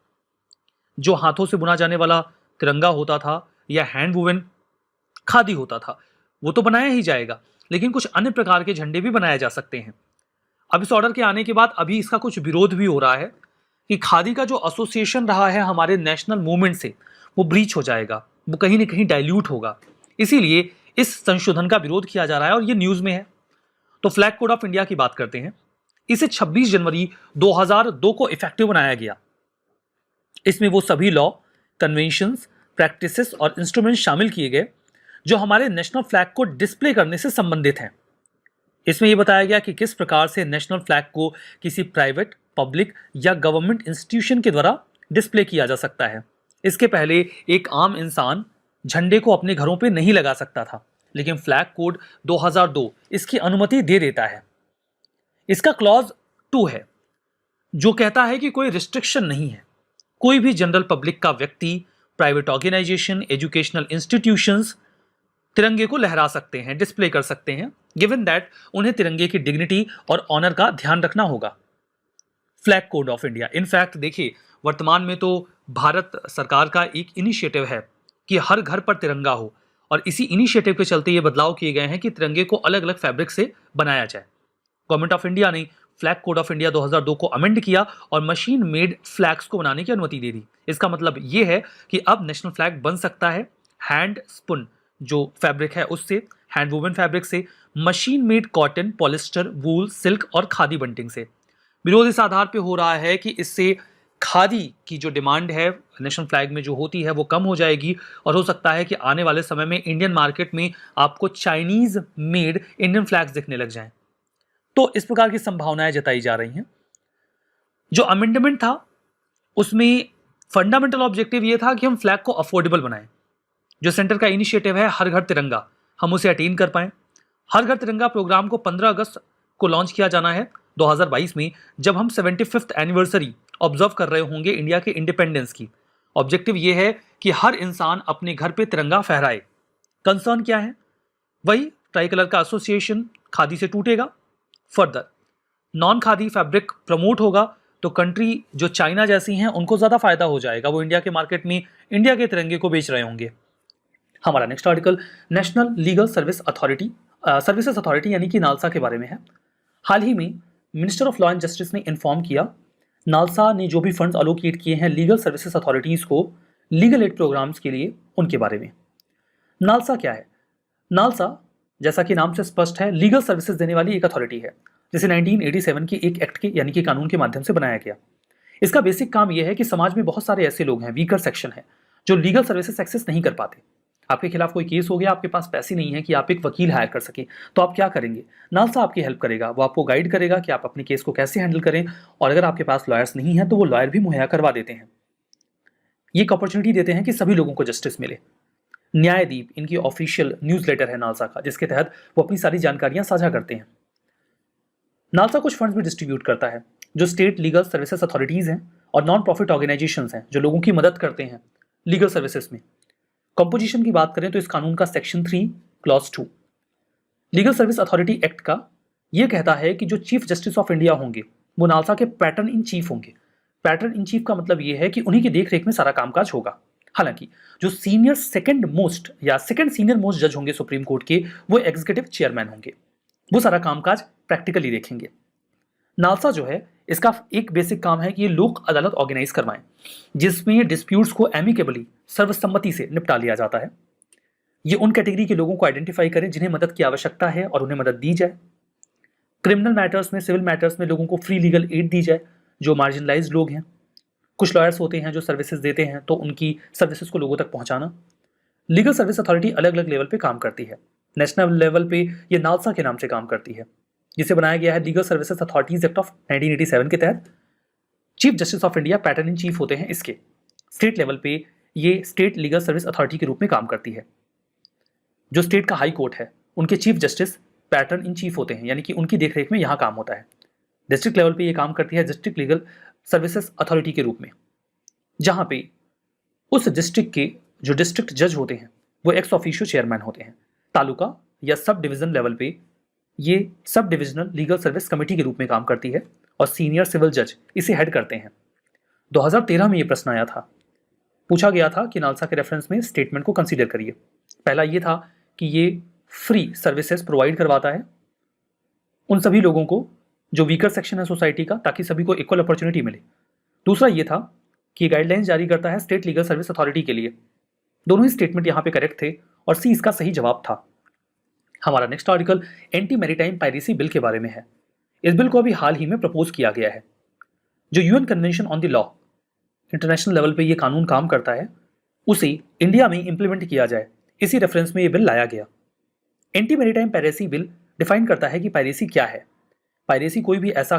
जो हाथों से बुना जाने वाला तिरंगा होता था या हैंड वुवन खादी होता था वो तो बनाया ही जाएगा, लेकिन कुछ अन्य प्रकार के झंडे भी बनाए जा सकते हैं। अब इस ऑर्डर के आने के बाद अभी इसका कुछ विरोध भी हो रहा है कि खादी का जो एसोसिएशन रहा है हमारे नेशनल मूवमेंट से वो ब्रीच हो जाएगा, वो कहीं ना कहीं डाइल्यूट होगा। इसीलिए इस संशोधन का विरोध किया जा रहा है और ये न्यूज में है। तो फ्लैग कोड ऑफ इंडिया की बात करते हैं। इसे 26 जनवरी 2002 को इफेक्टिव बनाया गया। इसमें वो सभी लॉ, कन्वेंशंस, प्रैक्टिसेस और इंस्ट्रूमेंट शामिल किए गए जो हमारे नेशनल फ्लैग को डिस्प्ले करने से संबंधित हैं। इसमें यह बताया गया कि किस प्रकार से नेशनल फ्लैग को किसी प्राइवेट, पब्लिक या गवर्नमेंट इंस्टीट्यूशन के द्वारा डिस्प्ले किया जा सकता है। इसके पहले एक आम इंसान झंडे को अपने घरों पे नहीं लगा सकता था, लेकिन फ्लैग कोड 2002 इसकी अनुमति दे देता है। इसका क्लॉज 2 है जो कहता है कि कोई रिस्ट्रिक्शन नहीं है। कोई भी जनरल पब्लिक का व्यक्ति, प्राइवेट ऑर्गेनाइजेशन, एजुकेशनल इंस्टीट्यूशंस तिरंगे को लहरा सकते हैं, डिस्प्ले कर सकते हैं, गिवन दैट उन्हें तिरंगे की डिग्निटी और ऑनर का ध्यान रखना होगा। Flag code of India in fact देखिए वर्तमान में तो भारत सरकार का एक इनिशिएटिव है कि हर घर पर तिरंगा हो, और इसी इनिशिएटिव के चलते ये बदलाव किए गए हैं कि तिरंगे को अलग अलग फैब्रिक से बनाया जाए। गवर्नमेंट ऑफ इंडिया ने फ्लैग कोड ऑफ इंडिया 2002 को अमेंड किया और मशीन मेड फ्लैग्स को बनाने की अनुमति दे दी। इसका मतलब ये है कि अब नेशनल फ्लैग बन सकता है हैंड स्पुन जो फैब्रिक है उससे, हैंड वुवन फैब्रिक से, मशीन मेड कॉटन, पॉलिस्टर, वूल, सिल्क और खादी बंटिंग से। विरोध इस आधार पे हो रहा है कि इससे खादी की जो डिमांड है नेशनल फ्लैग में जो होती है वो कम हो जाएगी और हो सकता है कि आने वाले समय में इंडियन मार्केट में आपको चाइनीज मेड इंडियन फ्लैग्स दिखने लग जाएं। तो इस प्रकार की संभावनाएं जताई जा रही हैं। जो अमेंडमेंट था उसमें फंडामेंटल ऑब्जेक्टिव ये था कि हम फ्लैग को अफोर्डेबल बनाएं। जो सेंटर का इनिशिएटिव है हर घर तिरंगा, हम उसे अटेन कर पाएं। हर घर तिरंगा प्रोग्राम को 15 अगस्त को लॉन्च किया जाना है 2022 में, जब हम 75th एनिवर्सरी ऑब्जर्व कर रहे होंगे इंडिया के इंडिपेंडेंस की। ऑब्जेक्टिव ये है कि हर इंसान अपने घर पे तिरंगा फहराए। कंसर्न क्या है? वही ट्राई कलर का एसोसिएशन खादी से टूटेगा। Further non khadi fabric promote होगा तो कंट्री जो चाइना जैसी हैं उनको ज़्यादा फायदा हो जाएगा, वो इंडिया के मार्केट में इंडिया के तिरंगे को बेच रहे होंगे। हमारा next article national legal services authority यानी कि नालसा के बारे में है। हाल ही में minister of law and justice ने इन्फॉर्म किया नालसा ने जो भी फंड्स अलोकेट किए हैं लीगल सर्विसेज अथॉरिटीज़ को लीगल एड प्रोग्राम्स के लिए, उनके बारे में। नालसा क्या है? नालसा जैसा कि नाम से स्पष्ट है, लीगल सर्विसेज देने वाली एक अथॉरिटी है जिसे 1987 के एक एक्ट के यानी कि कानून के माध्यम से बनाया गया। इसका बेसिक काम यह है कि समाज में बहुत सारे ऐसे लोग हैं, वीकर सेक्शन है, जो लीगल सर्विसेज एक्सेस नहीं कर पाते। आपके खिलाफ कोई केस हो गया, आपके पास पैसे नहीं है कि आप एक वकील हायर कर सके, तो आप क्या करेंगे? नालसा आपकी हेल्प करेगा, वो आपको गाइड करेगा कि आप अपने केस को कैसे हैंडल करें, और अगर आपके पास लॉयर्स नहीं है तो वो लॉयर भी मुहैया करवा देते हैं। ये एक अपॉर्चुनिटी देते हैं कि सभी लोगों को जस्टिस मिले। न्यायदीप इनकी ऑफिशियल न्यूज़लेटर है नालसा का, जिसके तहत वो अपनी सारी जानकारियां साझा करते हैं। नालसा कुछ फंड्स भी डिस्ट्रीब्यूट करता है जो स्टेट लीगल सर्विसेज अथॉरिटीज़ हैं और नॉन प्रॉफिट ऑर्गेनाइजेशंस हैं जो लोगों की मदद करते हैं लीगल सर्विसेज में। कंपोजिशन की बात करें तो इस कानून का section 3 clause 2 legal service authority act का यह कहता है कि जो चीफ जस्टिस ऑफ इंडिया होंगे वो नालसा के पैटर्न इन चीफ होंगे। पैटर्न इन चीफ का मतलब यह है कि उन्हीं की देखरेख में सारा कामकाज होगा। हालांकि जो सीनियर सेकंड सीनियर मोस्ट जज होंगे सुप्रीम कोर्ट के, वो एग्जीक्यूटिव चेयरमैन होंगे, वो सारा कामकाज प्रैक्टिकली देखेंगे। नालसा जो है इसका एक बेसिक काम है कि ये लोक अदालत ऑर्गेनाइज करवाएं जिसमें डिस्प्यूट्स को एमिकेबली सर्वसम्मति से निपटा लिया जाता है। ये उन कैटेगरी के लोगों को आइडेंटिफाई करें जिन्हें मदद की आवश्यकता है और उन्हें मदद दी जाए। क्रिमिनल मैटर्स में, सिविल मैटर्स में लोगों को फ्री लीगल एड दी जाए जो मार्जिनलाइज्ड लोग हैं। कुछ लॉयर्स होते हैं जो सर्विसेज देते हैं, तो उनकी सर्विसेज को लोगों तक पहुंचाना। लीगल सर्विस अथॉरिटी अलग अलग लेवल पे काम करती है। नेशनल लेवल पे ये नालसा के नाम से काम करती है, जिसे बनाया गया है legal services authorities act of 1987 के तहत। Chief justice of India pattern in chief होते हैं इसके। स्टेट लेवल पे ये स्टेट लीगल सर्विस अथॉरिटी के रूप में काम करती है। जो स्टेट का हाई कोर्ट है उनके chief justice pattern in chief होते हैं, यानी कि उनकी देखरेख में यहाँ काम होता है। डिस्ट्रिक्ट लेवल पे ये काम करती है डिस्ट्रिक्ट लीगल सर्विसेज अथॉरिटी के रूप में, जहाँ पे उस डिस्ट्रिक्ट के जो डिस्ट्रिक्ट जज होते हैं वो एक्स ऑफिशियो चेयरमैन होते हैं। तालुका या सब डिवीजन लेवल पे ये sub divisional legal service committee के रूप में काम करती है और सीनियर सिविल जज इसे हेड करते हैं। 2013 में ये प्रश्न आया था, पूछा गया था कि नालसा के रेफरेंस में स्टेटमेंट को कंसीडर करिए। पहला ये था कि ये फ्री सर्विसेज प्रोवाइड करवाता है उन सभी लोगों को जो वीकर सेक्शन है सोसाइटी का, ताकि सभी को इक्वल अपॉर्चुनिटी मिले। दूसरा ये था कि गाइडलाइंस जारी करता है स्टेट लीगल सर्विस अथॉरिटी के लिए। दोनों ही स्टेटमेंट यहाँ पे करेक्ट थे और सी इसका सही जवाब था। हमारा next article anti maritime piracy bill के बारे में है। इस बिल को अभी हाल ही में प्रपोज किया गया है। जो UN convention on the law international level पे ये कानून काम करता है, उसे इंडिया में इंप्लीमेंट किया जाए, इसी रेफरेंस में ये बिल लाया गया। Anti maritime piracy bill define करता है कि पायरेसी क्या है। पायरेसी कोई भी ऐसा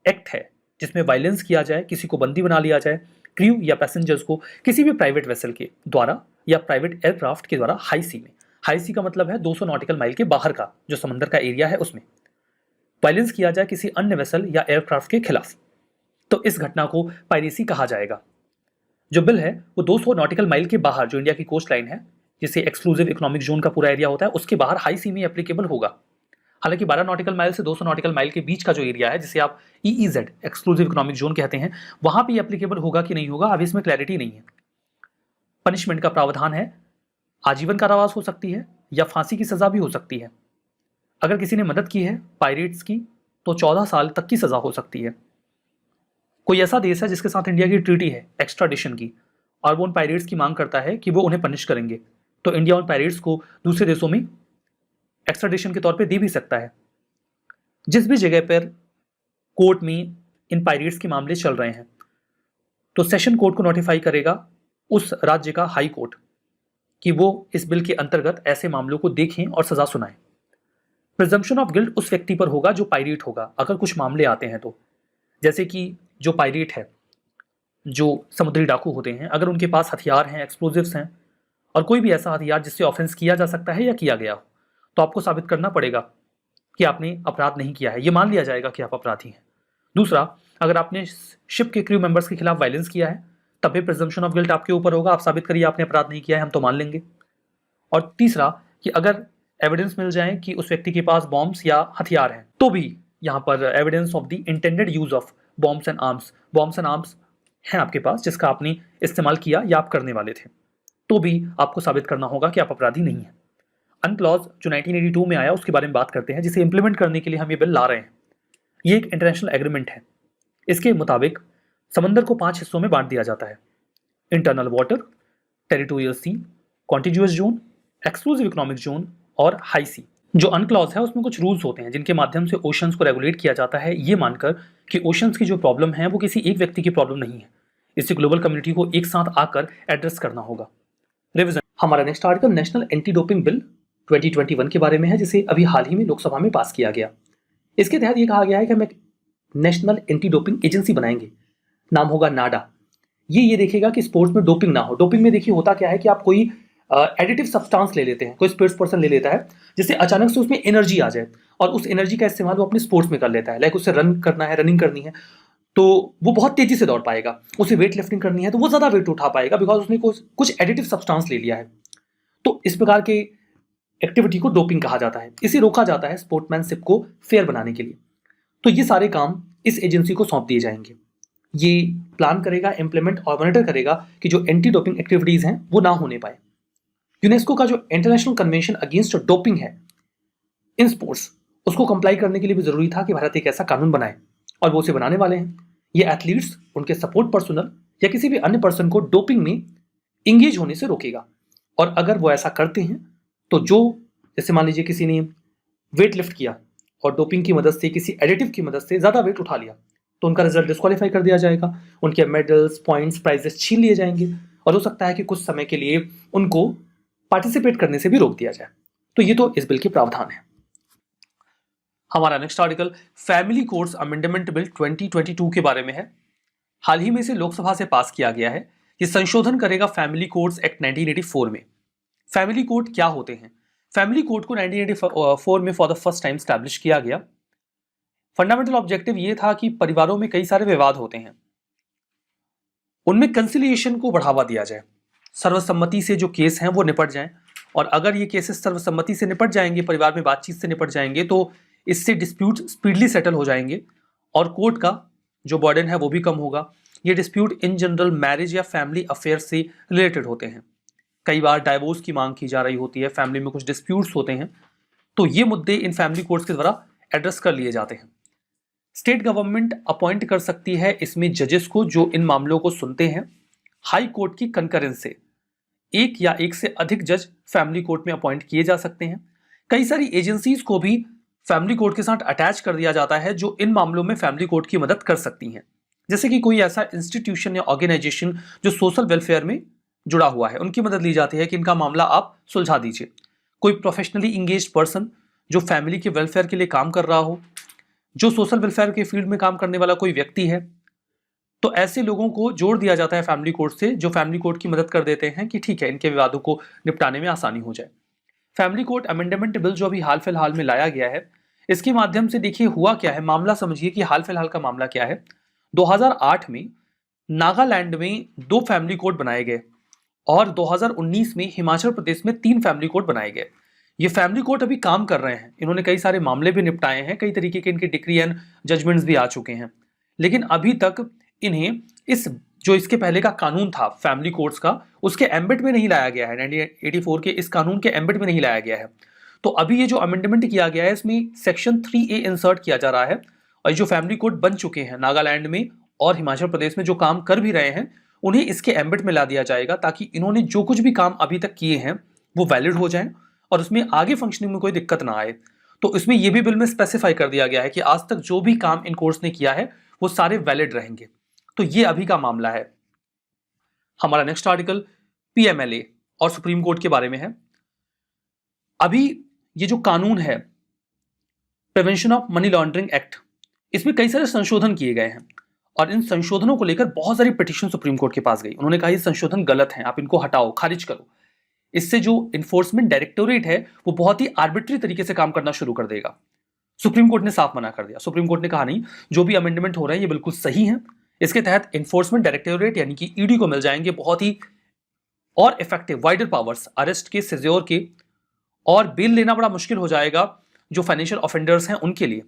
एक्ट है जिसमें वायलेंस किया जाए, किसी को बंदी बना लिया जाए, क्रू या पैसेंजर्स को किसी भी प्राइवेट वेसल के द्वारा या प्राइवेट एयरक्राफ्ट के द्वारा हाई सी में, हाई सी का मतलब है 200 नॉटिकल माइल के बाहर का जो समंदर का एरिया है, उसमें वायलेंस किया जाए किसी अन्य वेसल या एयरक्राफ्ट के खिलाफ, तो इस घटना को पायरेसी कहा जाएगा। जो बिल है वो 200 नॉटिकल माइल के बाहर जो इंडिया की कोस्ट लाइन है, जिसे एक्सक्लूसिव इकोनॉमिक जोन का पूरा एरिया होता है, उसके बाहर हाई सी में एप्लीकेबल होगा। हालांकि 12 नॉटिकल माइल से 200 नॉटिकल माइल के बीच का जो एरिया है, जिसे आप EEZ एक्सक्लूसिव इकोनॉमिक जोन कहते हैं, वहां पे एप्लीकेबल होगा कि नहीं होगा अभी इसमें क्लैरिटी नहीं है। पनिशमेंट का प्रावधान है, आजीवन कारावास हो सकती है या फांसी की सजा भी हो सकती है। अगर किसी ने मदद की है पायरेट्स की तो 14 साल तक की सजा हो सकती है। कोई ऐसा देश है जिसके साथ इंडिया की ट्रीटी है एक्स्ट्राडिशन की, और वो उन पायरेट्स की मांग करता है कि वो उन्हें पनिश करेंगे, तो इंडिया उन पायरेट्स को दूसरे देशों में एक्स्ट्राडिशन के तौर पे दे भी सकता है। जिस भी जगह पर कोर्ट में इन पायरेट्स के मामले चल रहे हैं, तो सेशन कोर्ट को नोटिफाई करेगा उस राज्य का हाई कोर्ट कि वो इस बिल के अंतर्गत ऐसे मामलों को देखें और सजा सुनाएं। प्रिजम्पशन ऑफ गिल्ट उस व्यक्ति पर होगा जो पायरेट होगा, अगर कुछ मामले आते हैं तो। जैसे कि जो पायरेट है, जो समुद्री डाकू होते हैं, अगर उनके पास हथियार हैं, एक्सप्लोजिव्स हैं, और कोई भी ऐसा हथियार जिससे ऑफेंस किया जा सकता है या किया गया हो, तो आपको साबित करना पड़ेगा कि आपने अपराध नहीं किया है, ये मान लिया जाएगा कि आप अपराधी हैं। दूसरा, अगर आपने शिप के क्रू मेंबर्स के खिलाफ वायलेंस किया है, तब भी प्रिजम्पशन ऑफ गिल्ट आपके ऊपर होगा, आप साबित करिए आपने अपराध नहीं किया है, हम तो मान लेंगे। और तीसरा कि अगर एविडेंस मिल जाए कि उस व्यक्ति के पास बॉम्ब्स या हथियार हैं, तो भी यहाँ पर evidence of the intended use of bombs and arms हैं आपके पास जिसका आपने इस्तेमाल किया या आप करने वाले थे, तो भी आपको साबित करना होगा कि आप अपराधी नहीं हैं। अनक्लॉज जो 1982 में आया उसके बारे में बात करते हैं, जिसे इंप्लीमेंट करने के लिए हम ये बिल ला रहे हैं। ये एक इंटरनेशनल एग्रीमेंट है। इसके मुताबिक समंदर को 5 हिस्सों में बांट दिया जाता है: इंटरनल वाटर, टेरिटोरियल सी, contiguous zone, exclusive economic zone और हाई सी। जो अनक्लॉज है उसमें कुछ रूल्स होते हैं जिनके माध्यम से ओशंस को रेगुलेट किया जाता है, ये मानकर कि ओशंस की जो प्रॉब्लम है वो किसी एक व्यक्ति की प्रॉब्लम नहीं है, इसे ग्लोबल कम्युनिटी को एक साथ आकर एड्रेस करना होगा। रिविजन, हमारा next article national anti doping bill 2021 के बारे में है, जिसे अभी हाल ही में लोकसभा में पास किया गया। इसके तहत ये कहा गया है कि हम एक नेशनल एंटी डोपिंग एजेंसी बनाएंगे, नाम होगा नाडा। ये देखेगा कि स्पोर्ट्स में डोपिंग ना हो। डोपिंग में देखिए होता क्या है कि आप कोई एडिटिव सब्सटेंस ले लेते हैं, कोई स्पोर्ट्स पर्सन ले लेता है जिससे अचानक से उसमें एनर्जी आ जाए और उस एनर्जी का इस्तेमाल वो अपने स्पोर्ट्स में कर लेता है। लाइक उसे रन करना है, रनिंग करनी है, तो वो बहुत तेजी से दौड़ पाएगा। उसे वेट लिफ्टिंग करनी है तो वो ज्यादा वेट उठा पाएगा, बिकॉज उसने कुछ एडिटिव सब्सटेंस ले लिया है। तो इस प्रकार के एक्टिविटी को डोपिंग कहा जाता है। इसे रोका जाता है स्पोर्ट्समैनशिप को फेयर बनाने के लिए। तो ये सारे काम इस एजेंसी को सौंप दिए जाएंगे। ये प्लान करेगा, इंप्लीमेंट और मॉनिटर करेगा कि जो एंटी डोपिंग एक्टिविटीज हैं वो ना होने पाए। यूनेस्को का जो इंटरनेशनल कन्वेंशन अगेंस्ट डोपिंग है इन स्पोर्ट्स, उसको कंप्लाई करने के लिए भी जरूरी था कि भारत एक ऐसा कानून बनाए, और वो उसे बनाने वाले हैं। ये एथलीट्स, उनके सपोर्ट पर्सनल या किसी भी अन्य पर्सन को डोपिंग में इंगेज होने से रोकेगा। और अगर वो ऐसा करते हैं तो जैसे मान लीजिए किसी ने वेट लिफ्ट किया और डोपिंग की मदद से, किसी एडिटिव की मदद से ज्यादा वेट उठा लिया, तो उनका रिजल्ट डिस्क्वालीफाई कर दिया जाएगा, उनके मेडल्स, पॉइंट्स, प्राइजेस छीन लिए जाएंगे और हो सकता है कि कुछ समय के लिए उनको पार्टिसिपेट करने से भी रोक दिया जाए। तो ये तो इस बिल के प्रावधान है। हमारा next article family courts amendment bill 2022 के बारे में है। हाल ही में इसे लोकसभा से पास किया गया है। ये संशोधन करेगा फैमिली कोर्ट्स एक्ट 1984 में। फैमिली कोर्ट क्या होते हैं? फैमिली कोर्ट को 1984 में for the first time establish किया गया। फंडामेंटल ऑब्जेक्टिव ये था कि परिवारों में कई सारे विवाद होते हैं, उनमें कंसिलिएशन को बढ़ावा दिया जाए, सर्वसम्मति से जो केस हैं वो निपट जाएं, और अगर ये केसेस सर्वसम्मति से निपट जाएंगे, परिवार में बातचीत से निपट जाएंगे, तो इससे डिस्प्यूट स्पीडली सेटल हो जाएंगे और कोर्ट का जो बर्डन है वो भी कम होगा। ये डिस्प्यूट इन जनरल मैरिज या फैमिली अफेयर से रिलेटेड होते हैं। कई बार डाइवोर्स की मांग की जा रही होती है, फैमिली में कुछ डिस्प्यूट्स होते हैं, तो ये मुद्दे इन फैमिली कोर्ट्स के द्वारा एड्रेस कर लिए जाते हैं। स्टेट गवर्नमेंट अपॉइंट कर सकती है इसमें जजेस को जो इन मामलों को सुनते हैं। हाई कोर्ट की कंकरेंस से एक या एक से अधिक जज फैमिली कोर्ट में अपॉइंट किए जा सकते हैं। कई सारी एजेंसीज को भी फैमिली कोर्ट के साथ अटैच कर दिया जाता है जो इन मामलों में फैमिली कोर्ट की मदद कर सकती हैं। जैसे कि कोई ऐसा इंस्टीट्यूशन या ऑर्गेनाइजेशन जो सोशल वेलफेयर में जुड़ा हुआ है, उनकी मदद ली जाती है कि इनका मामला आप सुलझा दीजिए। कोई प्रोफेशनली इंगेज्ड पर्सन जो फैमिली के वेलफेयर के लिए काम कर रहा हो, जो सोशल वेलफेयर के फील्ड में काम करने वाला कोई व्यक्ति है, तो ऐसे लोगों को जोड़ दिया जाता है फैमिली कोर्ट से, जो फैमिली कोर्ट की मदद कर देते हैं कि ठीक है, इनके विवादों को निपटाने में आसानी हो जाए। फैमिली कोर्ट अमेंडमेंट बिल जो अभी हाल फिलहाल में लाया गया है, इसके माध्यम से देखिए हुआ क्या है, मामला समझिए कि हाल फिलहाल का मामला क्या है। 2008 में नागालैंड में 2 फैमिली कोर्ट बनाए गए और 2019 में हिमाचल प्रदेश में 3 फैमिली कोर्ट बनाए गए। ये फैमिली कोर्ट अभी काम कर रहे हैं, इन्होंने कई सारे मामले भी निपटाए हैं, कई तरीके के इनके डिक्री एंड जजमेंट्स भी आ चुके हैं, लेकिन अभी तक इन्हें जो इसके पहले का कानून था फैमिली कोर्ट्स का, उसके एम्बिट में नहीं लाया गया है। 1984 के इस कानून के एम्बिट में नहीं लाया गया है। तो अभी ये जो अमेंडमेंट किया गया है, इसमें सेक्शन 3A इंसर्ट किया जा रहा है, और जो फैमिली कोर्ट बन चुके हैं नागालैंड में और हिमाचल प्रदेश में, जो काम कर भी रहे हैं, उन्हें इसके एम्बिट में ला दिया जाएगा, ताकि इन्होंने जो कुछ भी काम अभी तक किए हैं वो वैलिड हो जाएं और उसमें आगे फंक्शनिंग में कोई दिक्कत ना आए। तो इसमें यह भी बिल में स्पेसिफाई कर दिया गया है कि आज तक जो भी काम इन कोर्ट्स ने किया है वो सारे वैलिड रहेंगे। तो ये अभी का मामला है। हमारा नेक्स्ट आर्टिकल PMLA और सुप्रीम कोर्ट के बारे में है। अभी ये जो कानून है prevention of money laundering act, इसमें कई सारे संशोधन किए गए हैं और इन संशोधनों को लेकर बहुत सारी पिटीशन सुप्रीम कोर्ट के पास गई। उन्होंने कहा ये संशोधन गलत हैं, आप इनको हटाओ, खारिज करो। इससे जो इन्फोर्समेंट डायरेक्टोरेट है वो बहुत ही आर्बिट्री तरीके से काम करना शुरू कर देगा। सुप्रीम कोर्ट ने साफ मना कर दिया। सुप्रीम कोर्ट ने कहा नहीं, जो भी अमेंडमेंट हो रहे हैं ये बिल्कुल सही है। इसके तहत इन्फोर्समेंट डायरेक्टोरेट यानी कि ED को मिल जाएंगे बहुत ही और इफेक्टिव वाइडर पावर्स अरेस्ट के, सीजर के, और बेल लेना बड़ा मुश्किल हो जाएगा जो फाइनेंशियल ऑफेंडर्स हैं उनके लिए।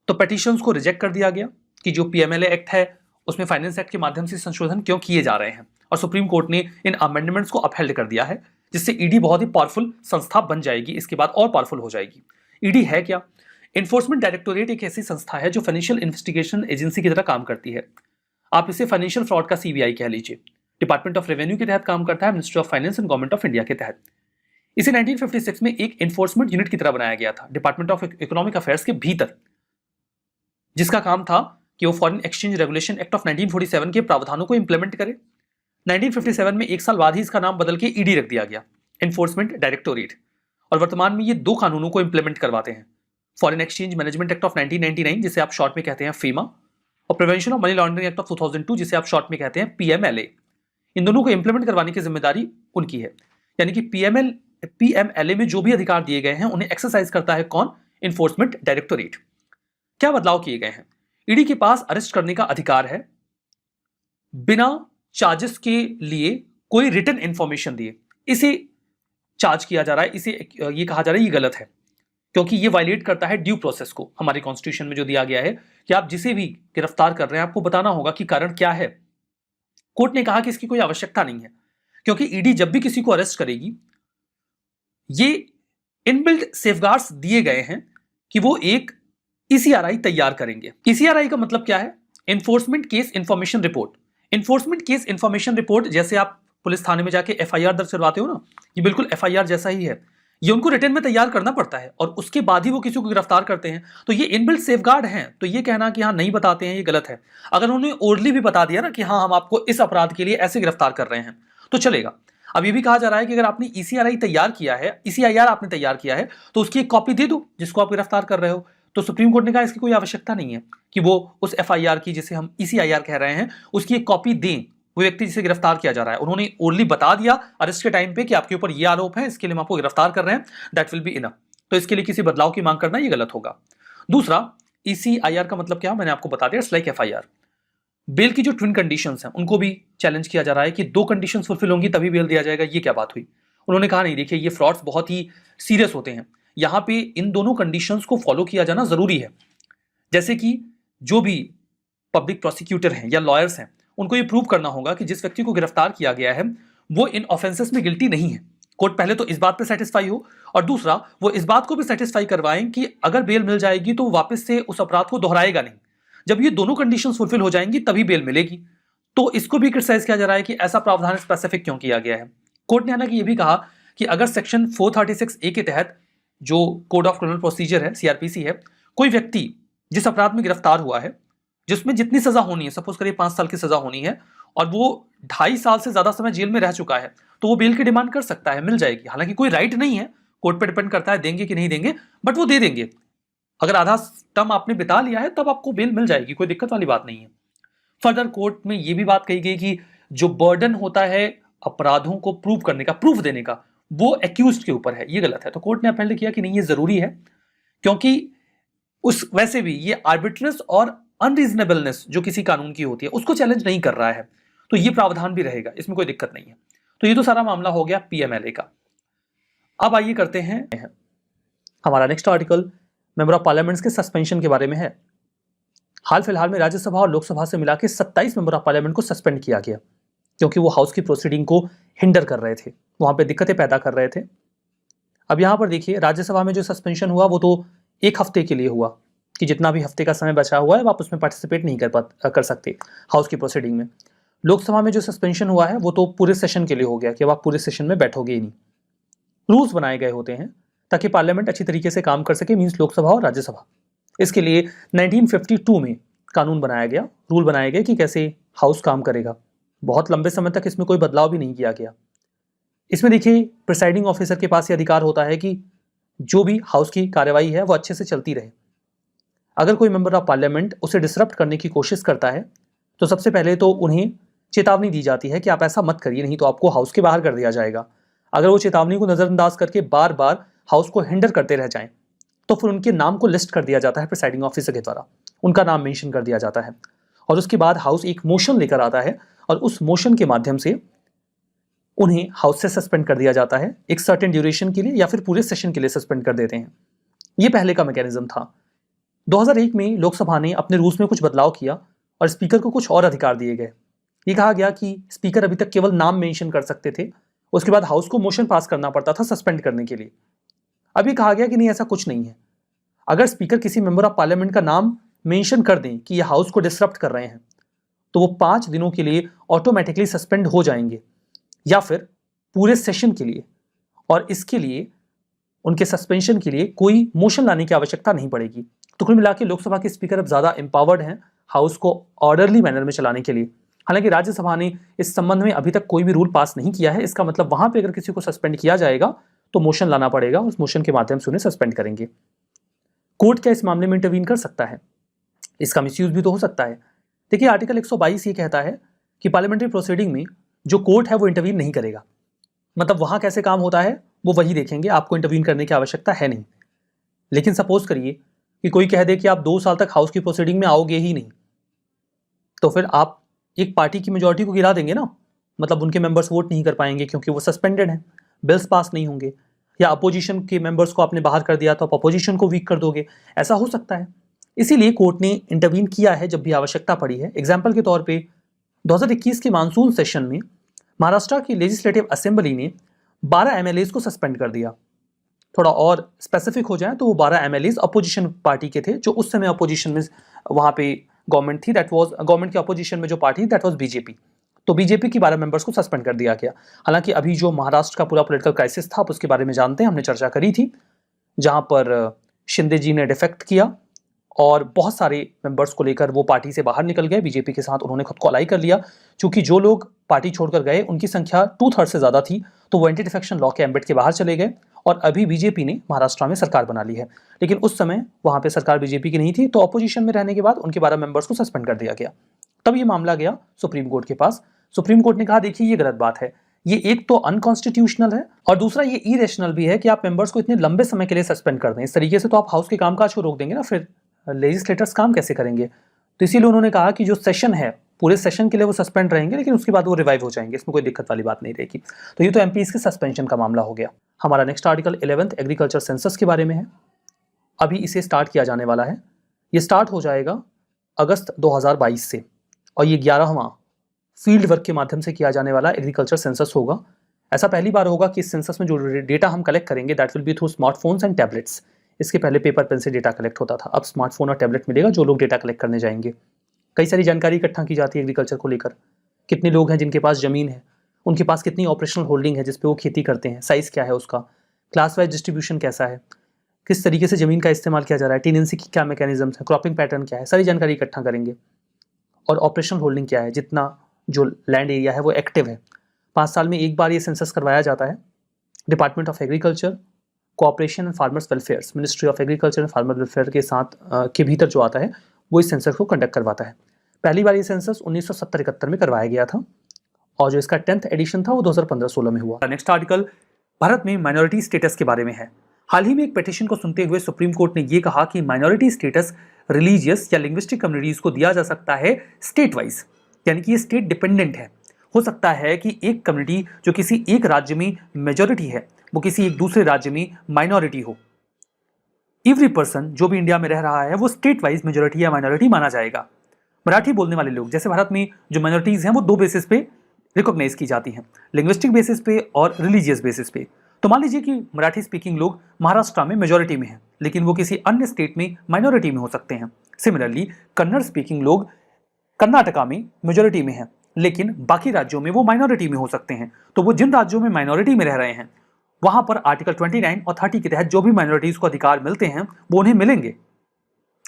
तो पिटीशंस को रिजेक्ट कर दिया गया कि जो पीएमएलए एक्ट है उसमें फाइनेंस एक्ट के माध्यम से संशोधन क्यों किए जा रहे हैं, और सुप्रीम कोर्ट ने इन अमेंडमेंट्स को अपहेल्ड कर दिया है, जिससे ईडी बहुत ही पावरफुल संस्था बन जाएगी, इसके बाद और पावरफुल हो जाएगी। ईडी है क्या? इन्फोर्समेंट डायरेक्टोरेट एक ऐसी संस्था है जो फाइनेंशियल इन्वेस्टिगेशन एजेंसी की तरह काम करती है। आप इसे फाइनेंशियल फ्रॉड का सीबीआई कह लीजिए। डिपार्टमेंट ऑफ रेवेन्यू के तहत काम करता है, ministry of finance and government of India के तहत। इसे 1956 में एक एनफोर्समेंट यूनिट की तरह बनाया गया था डिपार्टमेंट ऑफ इकोनॉमिक अफेयर्स के भीतर, जिसका काम था कि वो foreign exchange regulation act of 1947 के प्रावधानों को इंप्लीमेंट करे। 1957 में एक साल बाद ही इसका नाम बदल के ईडी रख दिया गया, एनफोर्समेंट डायरेक्टोरेट, और वर्तमान में ये 2 कानूनों को इंप्लीमेंट करवाते हैं, foreign exchange management act of 1999 जिसे आप शॉर्ट में कहते हैं फीमा, और prevention of money laundering act of 2002 जिसे आप शॉर्ट में कहते हैं पीएमएलए। इन दोनों को इंप्लीमेंट करवाने की जिम्मेदारी उनकी है, यानी कि पीएमएलए में जो भी अधिकार दिए गए हैं उन्हें एक्सरसाइज करता है कौन? Enforcement directorate. क्या बदलाव किए गए हैं? ईडी के पास अरेस्ट करने का अधिकार है बिना चार्जेस के लिए कोई रिटन इंफॉर्मेशन दिए। इसे चार्ज किया जा रहा है, इसे ये कहा जा रहा है ये गलत है, क्योंकि ये वायलेट करता है ड्यू प्रोसेस को। हमारे कॉन्स्टिट्यूशन में जो दिया गया है कि आप जिसे भी गिरफ्तार कर रहे हैं आपको बताना होगा कि कारण क्या है। कोर्ट ने कहा कि इसकी कोई आवश्यकता नहीं है, क्योंकि ईडी जब भी किसी को अरेस्ट करेगी ये इनबिल्ट सेफगार्ड्स दिए गए हैं कि वो एक ईसीआरआई तैयार करेंगे। ईसीआरआई का मतलब क्या है? Enforcement case information report. Enforcement case information report जैसे आप पुलिस थाने में जाके एफआईआर दर्ज करवाते हो ना, ये बिल्कुल एफआईआर जैसा ही है। ये उनको रिटन में तैयार करना पड़ता है और उसके बाद ही वो किसी को गिरफ्तार करते हैं। तो ये इनबिल्ट सेफगार्ड हैं, तो ये कहना कि हाँ नहीं बताते हैं ये गलत है। अगर उन्होंने ओरली भी बता दिया ना कि हाँ हम आपको इस अपराध के लिए ऐसे गिरफ्तार कर रहे हैं तो चलेगा। अब ये भी कहा जा रहा है कि अगर आपने ईसीआरआई तैयार किया है, ईसीआईआर आपने तैयार किया है, तो उसकी एक कॉपी दे दो जिसको आप गिरफ्तार कर रहे हो। तो सुप्रीम कोर्ट ने कहा इसकी कोई आवश्यकता नहीं है कि वो उस एफआईआर की, जिसे हम ईसीआईआर कह रहे हैं, उसकी एक कॉपी दें वो व्यक्ति जिसे गिरफ्तार किया जा रहा है। उन्होंने ओनली बता दिया अरेस्ट के टाइम पे कि आपके ऊपर ये आरोप है, इसके लिए हम आपको गिरफ्तार कर रहे हैं, दैट विल बी इनफ। तो इसके लिए किसी बदलाव की मांग करना ये गलत होगा। दूसरा, ईसीआईआर का मतलब क्या मैंने आपको बता दिया, इट्स लाइक एफआईआर। बेल की जो ट्विन कंडीशंस हैं उनको भी चैलेंज किया जा रहा है कि 2 कंडीशंस फुलफिल होंगी तभी बेल दिया जाएगा। ये क्या बात हुई? उन्होंने कहा नहीं, देखिए ये फ्रॉड्स बहुत ही सीरियस होते हैं, यहाँ पे इन दोनों कंडीशंस को फॉलो किया जाना जरूरी है। जैसे कि जो भी पब्लिक प्रोसिक्यूटर हैं या लॉयर्स हैं उनको ये प्रूव करना होगा कि जिस व्यक्ति को गिरफ्तार किया गया है वो इन ऑफेंसेस में गिल्टी नहीं है। कोर्ट पहले तो इस बात पे सेटिस्फाई हो, और दूसरा वो इस बात को भी सेटिस्फाई करवाएं कि अगर बेल मिल जाएगी तो वापस से उस अपराध को दोहराएगा नहीं। जब ये दोनों कंडीशंस फुलफिल हो जाएंगी तभी बेल मिलेगी। तो इसको भी क्रिटिसाइज किया जा रहा है कि ऐसा प्रावधान स्पेसिफिक क्यों किया गया है। कोर्ट ने हालांकि ये भी कहा कि अगर सेक्शन 436A के तहत जो कोड ऑफ क्रिमिनल प्रोसीजर है, सीआरपीसी है, कोई व्यक्ति जिस अपराध में गिरफ्तार हुआ है जिसमें जितनी सजा होनी है, सपोज करिए 5 साल की सजा होनी है और वो 2.5 साल से ज्यादा समय जेल में रह चुका है, तो वो बेल की डिमांड कर सकता है, मिल जाएगी। हालांकि कोई राइट नहीं है, कोर्ट पे डिपेंड करता है देंगे कि नहीं देंगे, बट वो दे देंगे। अगर आधा टर्म आपने बिता लिया है तब आपको बेल मिल जाएगी, कोई दिक्कत वाली बात नहीं है। फर्दर कोर्ट में ये भी बात कही गई कि जो बर्डन होता है अपराधों को प्रूव करने का, प्रूफ देने का, वो एक्यूज्ड के ऊपर है, ये गलत है। तो कोर्ट ने अपील किया कि नहीं ये जरूरी है, क्योंकि उस वैसे भी ये आर्बिट्रेस और अनरीजनेबलनेस जो किसी कानून की होती है उसको चैलेंज नहीं कर रहा है, तो ये प्रावधान भी रहेगा, इसमें कोई दिक्कत नहीं है। तो ये तो सारा मामला हो गया पीएमएलए का। अब आइए करते हैं हमारा next article member of parliaments के सस्पेंशन के बारे में है। हाल फिलहाल में राज्यसभा और लोकसभा से मिला के 27 मेंबर ऑफ पार्लियामेंट को सस्पेंड किया गया, क्योंकि वो हाउस की प्रोसीडिंग को हिंडर कर रहे थे, वहां पे दिक्कतें पैदा कर रहे थे। अब यहां पर देखिए, राज्यसभा में जो सस्पेंशन हुआ वो तो 1 हफ्ते के लिए हुआ कि जितना भी हफ्ते का समय बचा हुआ है आप उसमें पार्टिसिपेट नहीं कर सकते हाउस की प्रोसीडिंग में। लोकसभा में जो सस्पेंशन हुआ है वो तो पूरे सेशन के लिए हो गया कि अब आप पूरे सेशन में बैठोगे ही नहीं। रूल्स बनाए गए होते हैं ताकि पार्लियामेंट अच्छी तरीके से काम कर सके, मींस लोकसभा और राज्यसभा। इसके लिए 1952 में कानून बनाया गया, रूल बनाए गए कि कैसे हाउस काम करेगा। बहुत लंबे समय तक इसमें कोई बदलाव भी नहीं किया गया। इसमें देखिए, प्रिसाइडिंग ऑफिसर के पास ये अधिकार होता है कि जो भी हाउस की कार्यवाही है वो अच्छे से चलती रहे। अगर कोई मेंबर ऑफ पार्लियामेंट उसे डिसरप्ट करने की कोशिश करता है तो सबसे पहले तो उन्हें चेतावनी दी जाती है कि आप ऐसा मत करिए, नहीं तो आपको हाउस के बाहर कर दिया जाएगा। अगर वो चेतावनी को नजरअंदाज करके बार बार हाउस को हिंडर करते रह जाएं तो फिर उनके नाम को लिस्ट कर दिया जाता है प्रिसाइडिंग ऑफिसर के द्वारा, उनका नाम मेंशन कर दिया जाता है और उसके बाद हाउस एक मोशन लेकर आता है और उस मोशन के माध्यम से उन्हें हाउस से सस्पेंड कर दिया जाता है एक सर्टेन ड्यूरेशन के लिए या फिर पूरे सेशन के लिए सस्पेंड कर देते हैं। ये पहले का मैकेनिज्म था। 2001 में लोकसभा ने अपने रूल्स में कुछ बदलाव किया और स्पीकर को कुछ और अधिकार दिए गए। ये कहा गया कि स्पीकर अभी तक केवल नाम मेंशन कर सकते थे, उसके बाद हाउस को मोशन पास करना पड़ता था सस्पेंड करने के लिए। अभी कहा गया कि नहीं, ऐसा कुछ नहीं है। अगर स्पीकर किसी मेंबर ऑफ पार्लियामेंट का नाम मेंशन कर दें कि ये हाउस को डिसरप्ट कर रहे हैं, तो वो 5 दिनों के लिए ऑटोमेटिकली सस्पेंड हो जाएंगे, या फिर पूरे सेशन के लिए। और इसके लिए, उनके सस्पेंशन के लिए कोई मोशन लाने की आवश्यकता नहीं पड़ेगी। तो कुल मिला के लोकसभा के स्पीकर अब ज्यादा एम्पावर्ड हैं हाउस को ऑर्डरली मैनर में चलाने के लिए। हालांकि राज्यसभा ने इस संबंध में अभी तक कोई भी रूल पास नहीं किया है। इसका मतलब वहां पे अगर किसी को सस्पेंड किया जाएगा तो मोशन लाना पड़ेगा, उस मोशन के माध्यम से उन्हें सस्पेंड करेंगे। कोर्ट क्या इस मामले में इंटरवीन कर सकता है? इसका मिसयूज भी तो हो सकता है। देखिए, आर्टिकल 122 ये कहता है कि पार्लियामेंट्री प्रोसीडिंग में जो कोर्ट है वो इंटरवीन नहीं करेगा। मतलब वहां कैसे काम होता है वो वही देखेंगे, आपको इंटरवीन करने की आवश्यकता है नहीं। लेकिन सपोज करिए कि कोई कह दे कि आप 2 साल तक हाउस की प्रोसीडिंग में आओगे ही नहीं, तो फिर आप एक पार्टी की मेजोरिटी को गिरा देंगे ना। मतलब उनके मेंबर्स वोट नहीं कर पाएंगे क्योंकि वो सस्पेंडेड हैं, बिल्स पास नहीं होंगे। या अपोजिशन के मेंबर्स को आपने बाहर कर दिया तो आप अपोजिशन को वीक कर दोगे, ऐसा हो सकता है। इसीलिए कोर्ट ने इंटरवीन किया है जब भी आवश्यकता पड़ी है। एग्जाम्पल के तौर पर 2021 के मानसून सेशन में महाराष्ट्र की लेजिस्लेटिव असेंबली ने 12 MLAs को सस्पेंड कर दिया। थोड़ा और स्पेसिफिक हो जाए तो वो 12 MLAs अपोजिशन पार्टी के थे, जो उस समय अपोजिशन में वहां पे गवर्नमेंट थी, दैट वाज गवर्नमेंट के अपोजिशन में जो पार्टी दैट वाज बीजेपी। तो बीजेपी की 12 मेंबर्स को सस्पेंड कर दिया गया। हालांकि अभी जो महाराष्ट्र का पूरा पॉलिटिकल क्राइसिस था आप उसके बारे में जानते हैं, हमने चर्चा करी थी, जहां पर शिंदे जी ने डिफेक्ट किया और बहुत सारे मेंबर्स को लेकर वो पार्टी से बाहर निकल गए। बीजेपी के साथ उन्होंने खुद को अलाई कर लिया। क्योंकि जो लोग पार्टी छोड़कर गए उनकी संख्या 2/3 से ज्यादा थी, तो वो एंटी डिफेक्शन लॉ के एम्बेट के बाहर चले गए। और अभी बीजेपी ने महाराष्ट्र में सरकार बना ली है, लेकिन उस समय वहां पे सरकार बीजेपी की नहीं थी, तो अपोजिशन में रहने के बाद उनके 12 मेंबर्स को सस्पेंड कर दिया गया। तब ये मामला गया सुप्रीम कोर्ट के पास। सुप्रीम कोर्ट ने कहा देखिए ये गलत बात है, ये एक तो अनकॉन्स्टिट्यूशनल है और दूसरा ये इरेशनल भी है कि आप मेंबर्स को इतने लंबे समय के लिए सस्पेंड कर दें। इस तरीके से तो आप हाउस के कामकाज को रोक देंगे ना, फिर लेजिस्लेटर्स काम कैसे करेंगे। तो इसीलिए उन्होंने कहा कि जो सेशन है पूरे सेशन के लिए वो सस्पेंड रहेंगे, लेकिन उसके बाद वो रिवाइव हो जाएंगे, इसमें कोई दिक्कत वाली बात नहीं रहेगी। तो ये तो एमपीज के सस्पेंशन का मामला हो गया। हमारा next article 11th agriculture census के बारे में है। अभी इसे स्टार्ट किया जाने वाला है। ये स्टार्ट हो जाएगा अगस्त 2022 से और ये 11वां फील्ड वर्क के माध्यम से किया जाने वाला एग्रीकल्चर सेंसस होगा। ऐसा पहली बार होगा कि इस सेंसस में जो डेटा हम कलेक्ट करेंगे that will be through smartphones and tablets. इसके पहले पेपर पेन से डेटा कलेक्ट होता था, अब स्मार्टफोन और टैबलेट मिलेगा जो लोग डेटा कलेक्ट करने जाएंगे। कई सारी जानकारी इकट्ठा की जाती है एग्रीकल्चर को लेकर। कितने लोग हैं जिनके पास ज़मीन है, उनके पास कितनी ऑपरेशनल होल्डिंग है जिस पे वो खेती करते हैं, साइज़ क्या है उसका, क्लास वाइज डिस्ट्रीब्यूशन कैसा है, किस तरीके से ज़मीन का इस्तेमाल किया जा रहा है, टेनेंसी की क्या मैकेनिज्म है, क्रॉपिंग पैटर्न क्या है, सारी जानकारी इकट्ठा करेंगे। और ऑपरेशनल होल्डिंग क्या है, जितना जो लैंड एरिया है वो एक्टिव है। 5 साल में एक बार ये सेंसस करवाया जाता है। Department of agriculture, cooperation and farmers welfare, ministry of agriculture and farmer welfare के साथ के भीतर जो आता है वो इस सेंसस को कंडक्ट करवाता है। पहली बार ये सेंसस 1970-71 में करवाया गया था और जो इसका 10th एडिशन था वो 2015-16 में हुआ। नेक्स्ट आर्टिकल भारत में माइनॉरिटी स्टेटस के बारे में है। हाल ही में एक पिटीशन को सुनते हुए सुप्रीम कोर्ट ने ये कहा कि माइनॉरिटी स्टेटस रिलीजियस या लिंग्विस्टिक कम्युनिटीज को दिया जा सकता है स्टेट वाइज, यानी कि ये स्टेट डिपेंडेंट है। हो सकता है कि एक कम्युनिटी जो किसी एक राज्य में मेजॉरिटी है वो किसी एक दूसरे राज्य में माइनॉरिटी हो। एवरी पर्सन जो भी इंडिया में रह रहा है वो स्टेट वाइज मेजॉरिटी या माइनॉरिटी माना जाएगा। मराठी बोलने वाले लोग, जैसे भारत में जो माइनॉरिटीज हैं वो 2 बेसिस पे रिकॉग्नाइज की जाती हैं, लिंग्विस्टिक बेसिस पे और रिलीजियस बेसिस पे। तो मान लीजिए कि मराठी स्पीकिंग लोग महाराष्ट्र में मेजॉरिटी में हैं, लेकिन वो किसी अन्य स्टेट में माइनॉरिटी में हो सकते हैं। सिमिलरली कन्नड़ स्पीकिंग लोग कर्नाटका में मेजॉरिटी में हैं, लेकिन बाकी राज्यों में वो माइनॉरिटी में हो सकते हैं। तो वो जिन राज्यों में माइनॉरिटी में रह रहे हैं वहां पर आर्टिकल 29 और 30 के तहत जो भी माइनॉरिटीज को अधिकार मिलते हैं वो उन्हें मिलेंगे।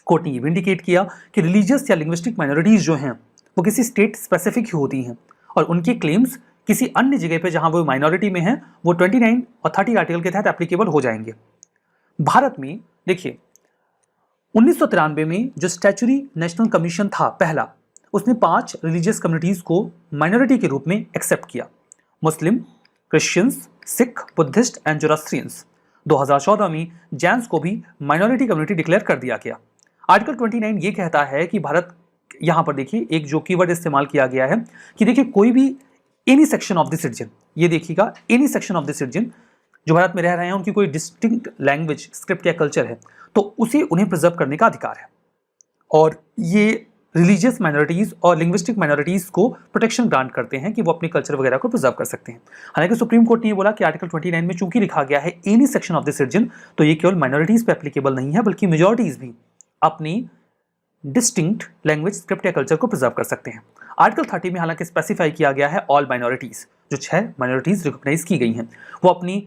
कोर्ट ने ये भी इंडिकेट किया कि रिलीजियस या लिंग्विस्टिक माइनॉरिटीज जो हैं वो किसी स्टेट स्पेसिफिक ही होती हैं और उनके क्लेम्स किसी अन्य जगह पे जहां वो माइनॉरिटी में हैं वो 29 और 30 आर्टिकल के तहत एप्लीकेबल हो जाएंगे। भारत में देखिए 1993 में जो स्टैच्यूरी नेशनल कमीशन था पहला, उसने 5 रिलीजियस कम्युनिटीज को माइनॉरिटी के रूप में एक्सेप्ट किया, मुस्लिम, क्रिश्चियंस, सिख, बुद्धिस्ट एंड जोरास्ट्रियंस। 2014 में जैन्स को भी माइनॉरिटी कम्युनिटी डिक्लेयर कर दिया गया। आर्टिकल 29 ये कहता है कि भारत, यहां पर देखिए एक जो कीवर्ड इस्तेमाल किया गया है कि देखिए कोई भी any section of the citizen, ये देखिएगा any section of the citizen जो भारत में रह रहे हैं उनकी कोई डिस्टिंक्ट लैंग्वेज, स्क्रिप्ट या कल्चर है तो उसे उन्हें प्रिजर्व करने का अधिकार है। और ये रिलीजियस माइनॉरिटीज और लिंग्विस्टिक माइनॉरिटीज को प्रोटेक्शन ग्रांट करते हैं कि वो अपने कल्चर वगैरह को प्रिजर्व कर सकते हैं। हालांकि सुप्रीम कोर्ट ने ये बोला कि आर्टिकल 29 में चूंकि लिखा गया है any section of this reason, तो ये केवल माइनॉरिटीज पे एप्लीकेबल नहीं है बल्कि मेजॉरिटीज भी अपनी डिस्टिंक्ट लैंग्वेज, स्क्रिप्ट या कल्चर को प्रिजर्व कर सकते हैं। आर्टिकल 30 में हालांकि स्पेसिफाई किया गया है ऑल माइनॉरिटीज, जो 6 माइनॉरिटीज रिकॉग्नाइज की गई हैं, वो अपनी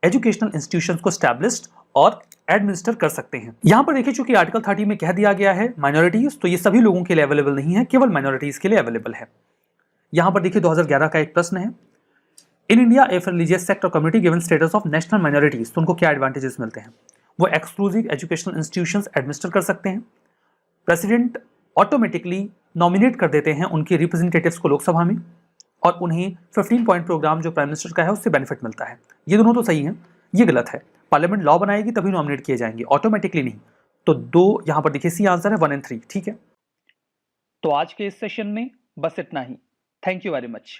एजुकेशनल इंस्टीट्यूशंस को स्टैब्लिश्ड और एडमिनिस्टर कर सकते हैं। यहां पर देखिए चूंकि आर्टिकल 30 में कह दिया गया है माइनॉरिटीज, तो ये सभी लोगों के लिए अवेलेबल नहीं है, केवल माइनॉरिटीज के लिए अवेलेबल है। यहां पर देखिए 2011 का एक प्रश्न है, in India if religious sect और community given status of national minorities, तो उनको क्या एडवांटेजेस मिलते हैं? वो एक्सक्लूसिव एजुकेशनल इंस्टीट्यूशंस एडमिनिस्टर कर सकते हैं, प्रेसिडेंट ऑटोमेटिकली नॉमिनेट कर देते हैं उनके रिप्रेजेंटेटिव्स को लोकसभा में, और उन्हें 15 पॉइंट प्रोग्राम जो प्राइम मिनिस्टर का है उससे बेनिफिट मिलता है। ये दोनों तो सही हैं, ये गलत है। पार्लियामेंट लॉ बनाएगी तभी नॉमिनेट किए जाएंगे, ऑटोमेटिकली नहीं। तो 2 यहां पर देखिए सी आंसर है 1 और 3, ठीक है। तो आज के इस सेशन में बस इतना ही। Thank you very much.